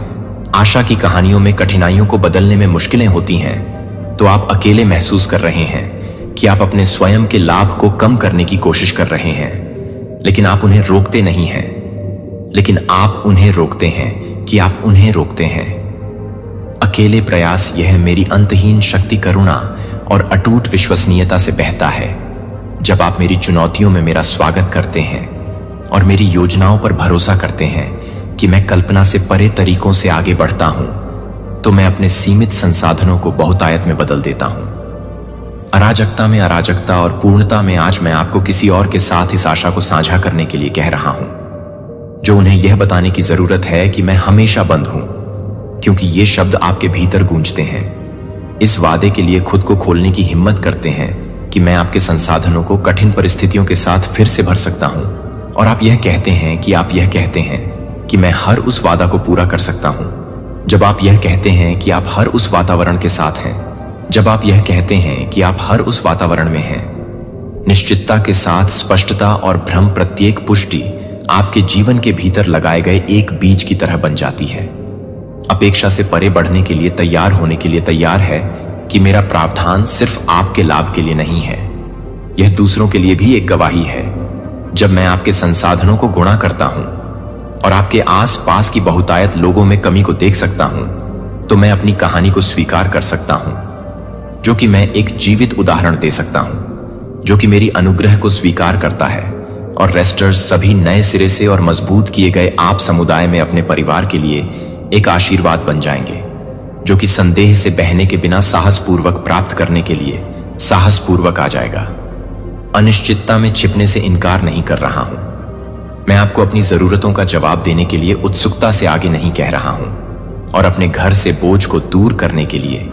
आशा की कहानियों में कठिनाइयों को बदलने में मुश्किलें होती हैं तो आप अकेले महसूस कर रहे हैं कि आप अपने स्वयं के लाभ को कम करने की कोशिश कर रहे हैं, लेकिन आप उन्हें रोकते नहीं हैं। लेकिन आप उन्हें रोकते हैं कि आप उन्हें रोकते हैं। अकेले प्रयास यह मेरी अंतहीन शक्ति, करुणा और अटूट विश्वसनीयता से बहता है। जब आप मेरी चुनौतियों में मेरा स्वागत करते हैं और मेरी योजनाओं पर भरोसा करते हैं कि मैं कल्पना से परे तरीकों से आगे बढ़ता हूं, तो मैं अपने सीमित संसाधनों को बहुतायत में बदल देता हूं। अराजकता में अराजकता और पूर्णता में आज मैं आपको किसी और के साथ इस आशा को साझा करने के लिए कह रहा हूं, जो उन्हें यह बताने की जरूरत है कि मैं हमेशा बंद हूं, क्योंकि ये शब्द आपके भीतर गूंजते हैं। इस वादे के लिए खुद को खोलने की हिम्मत करते हैं कि मैं आपके संसाधनों को कठिन परिस्थितियों के साथ फिर से भर सकता हूं। और आप यह कहते हैं कि आप यह कहते हैं कि मैं हर उस वादा को पूरा कर सकता हूं। जब आप यह कहते हैं कि आप हर उस वातावरण के साथ हैं, जब आप यह कहते हैं कि आप हर उस वातावरण में हैं, निश्चितता के साथ स्पष्टता और भ्रम प्रत्येक पुष्टि आपके जीवन के भीतर लगाए गए एक बीज की तरह बन जाती है। अपेक्षा से परे बढ़ने के लिए तैयार होने के लिए तैयार है कि मेरा प्रावधान सिर्फ आपके लाभ के लिए नहीं है, यह दूसरों के लिए भी एक गवाही है। जब मैं आपके संसाधनों को गुणा करता हूं और आपके आस पास की बहुतायत लोगों में कमी को देख सकता हूं, तो मैं अपनी कहानी को स्वीकार कर सकता हूं, जो कि मैं एक जीवित उदाहरण दे सकता हूं, जो कि मेरी अनुग्रह को स्वीकार करता है। और रेस्टर्स सभी नए सिरे से और मजबूत किए गए आप समुदाय में अपने परिवार के लिए एक आशीर्वाद बन जाएंगे, जो कि संदेह से बहने के बिना साहसपूर्वक प्राप्त करने के लिए साहसपूर्वक आ जाएगा। अनिश्चितता में छिपने से इनकार नहीं कर रहा हूं। मैं आपको अपनी जरूरतों का जवाब देने के लिए उत्सुकता से आगे नहीं कह रहा हूं और अपने घर से बोझ को दूर करने के लिए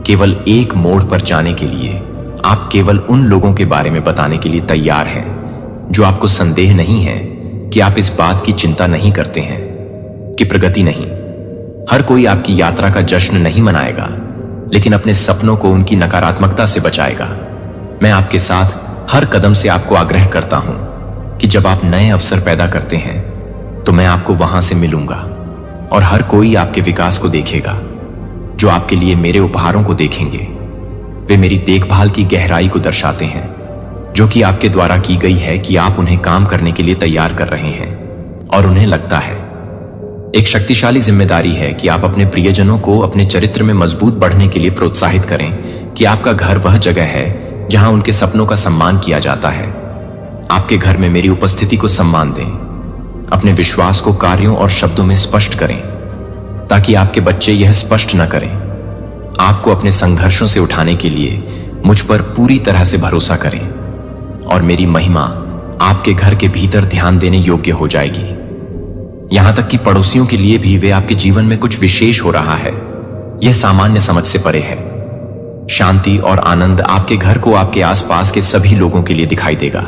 केवल एक मोड़ पर जाने के लिए आप केवल उन लोगों के बारे में बताने के लिए तैयार हैं जो आपको संदेह नहीं है कि आप इस बात की चिंता नहीं करते हैं कि प्रगति नहीं। हर कोई आपकी यात्रा का जश्न नहीं मनाएगा, लेकिन अपने सपनों को उनकी नकारात्मकता से बचाएगा। मैं आपके साथ हर कदम से आपको आग्रह करता हूं कि जब आप नए अवसर पैदा करते हैं तो मैं आपको वहां से मिलूंगा और हर कोई आपके विकास को देखेगा। जो आपके लिए मेरे उपहारों को देखेंगे वे मेरी देखभाल की गहराई को दर्शाते हैं, जो कि आपके द्वारा की गई है कि आप उन्हें काम करने के लिए तैयार कर रहे हैं और उन्हें लगता है। एक शक्तिशाली जिम्मेदारी है कि आप अपने प्रियजनों को अपने चरित्र में मजबूत बढ़ने के लिए प्रोत्साहित करें कि आपका घर वह जगह है जहां उनके सपनों का सम्मान किया जाता है। आपके घर में मेरी उपस्थिति को सम्मान दें। अपने विश्वास को कार्यों और शब्दों में स्पष्ट करें ताकि आपके बच्चे यह स्पष्ट न करें। आपको अपने संघर्षों से उठाने के लिए मुझ पर पूरी तरह से भरोसा करें और मेरी महिमा आपके घर के भीतर ध्यान देने योग्य हो जाएगी। यहां तक कि पड़ोसियों के लिए भी वे आपके जीवन में कुछ विशेष हो रहा है, यह सामान्य समझ से परे है। शांति और आनंद आपके घर को आपके आसपास के सभी लोगों के लिए दिखाई देगा।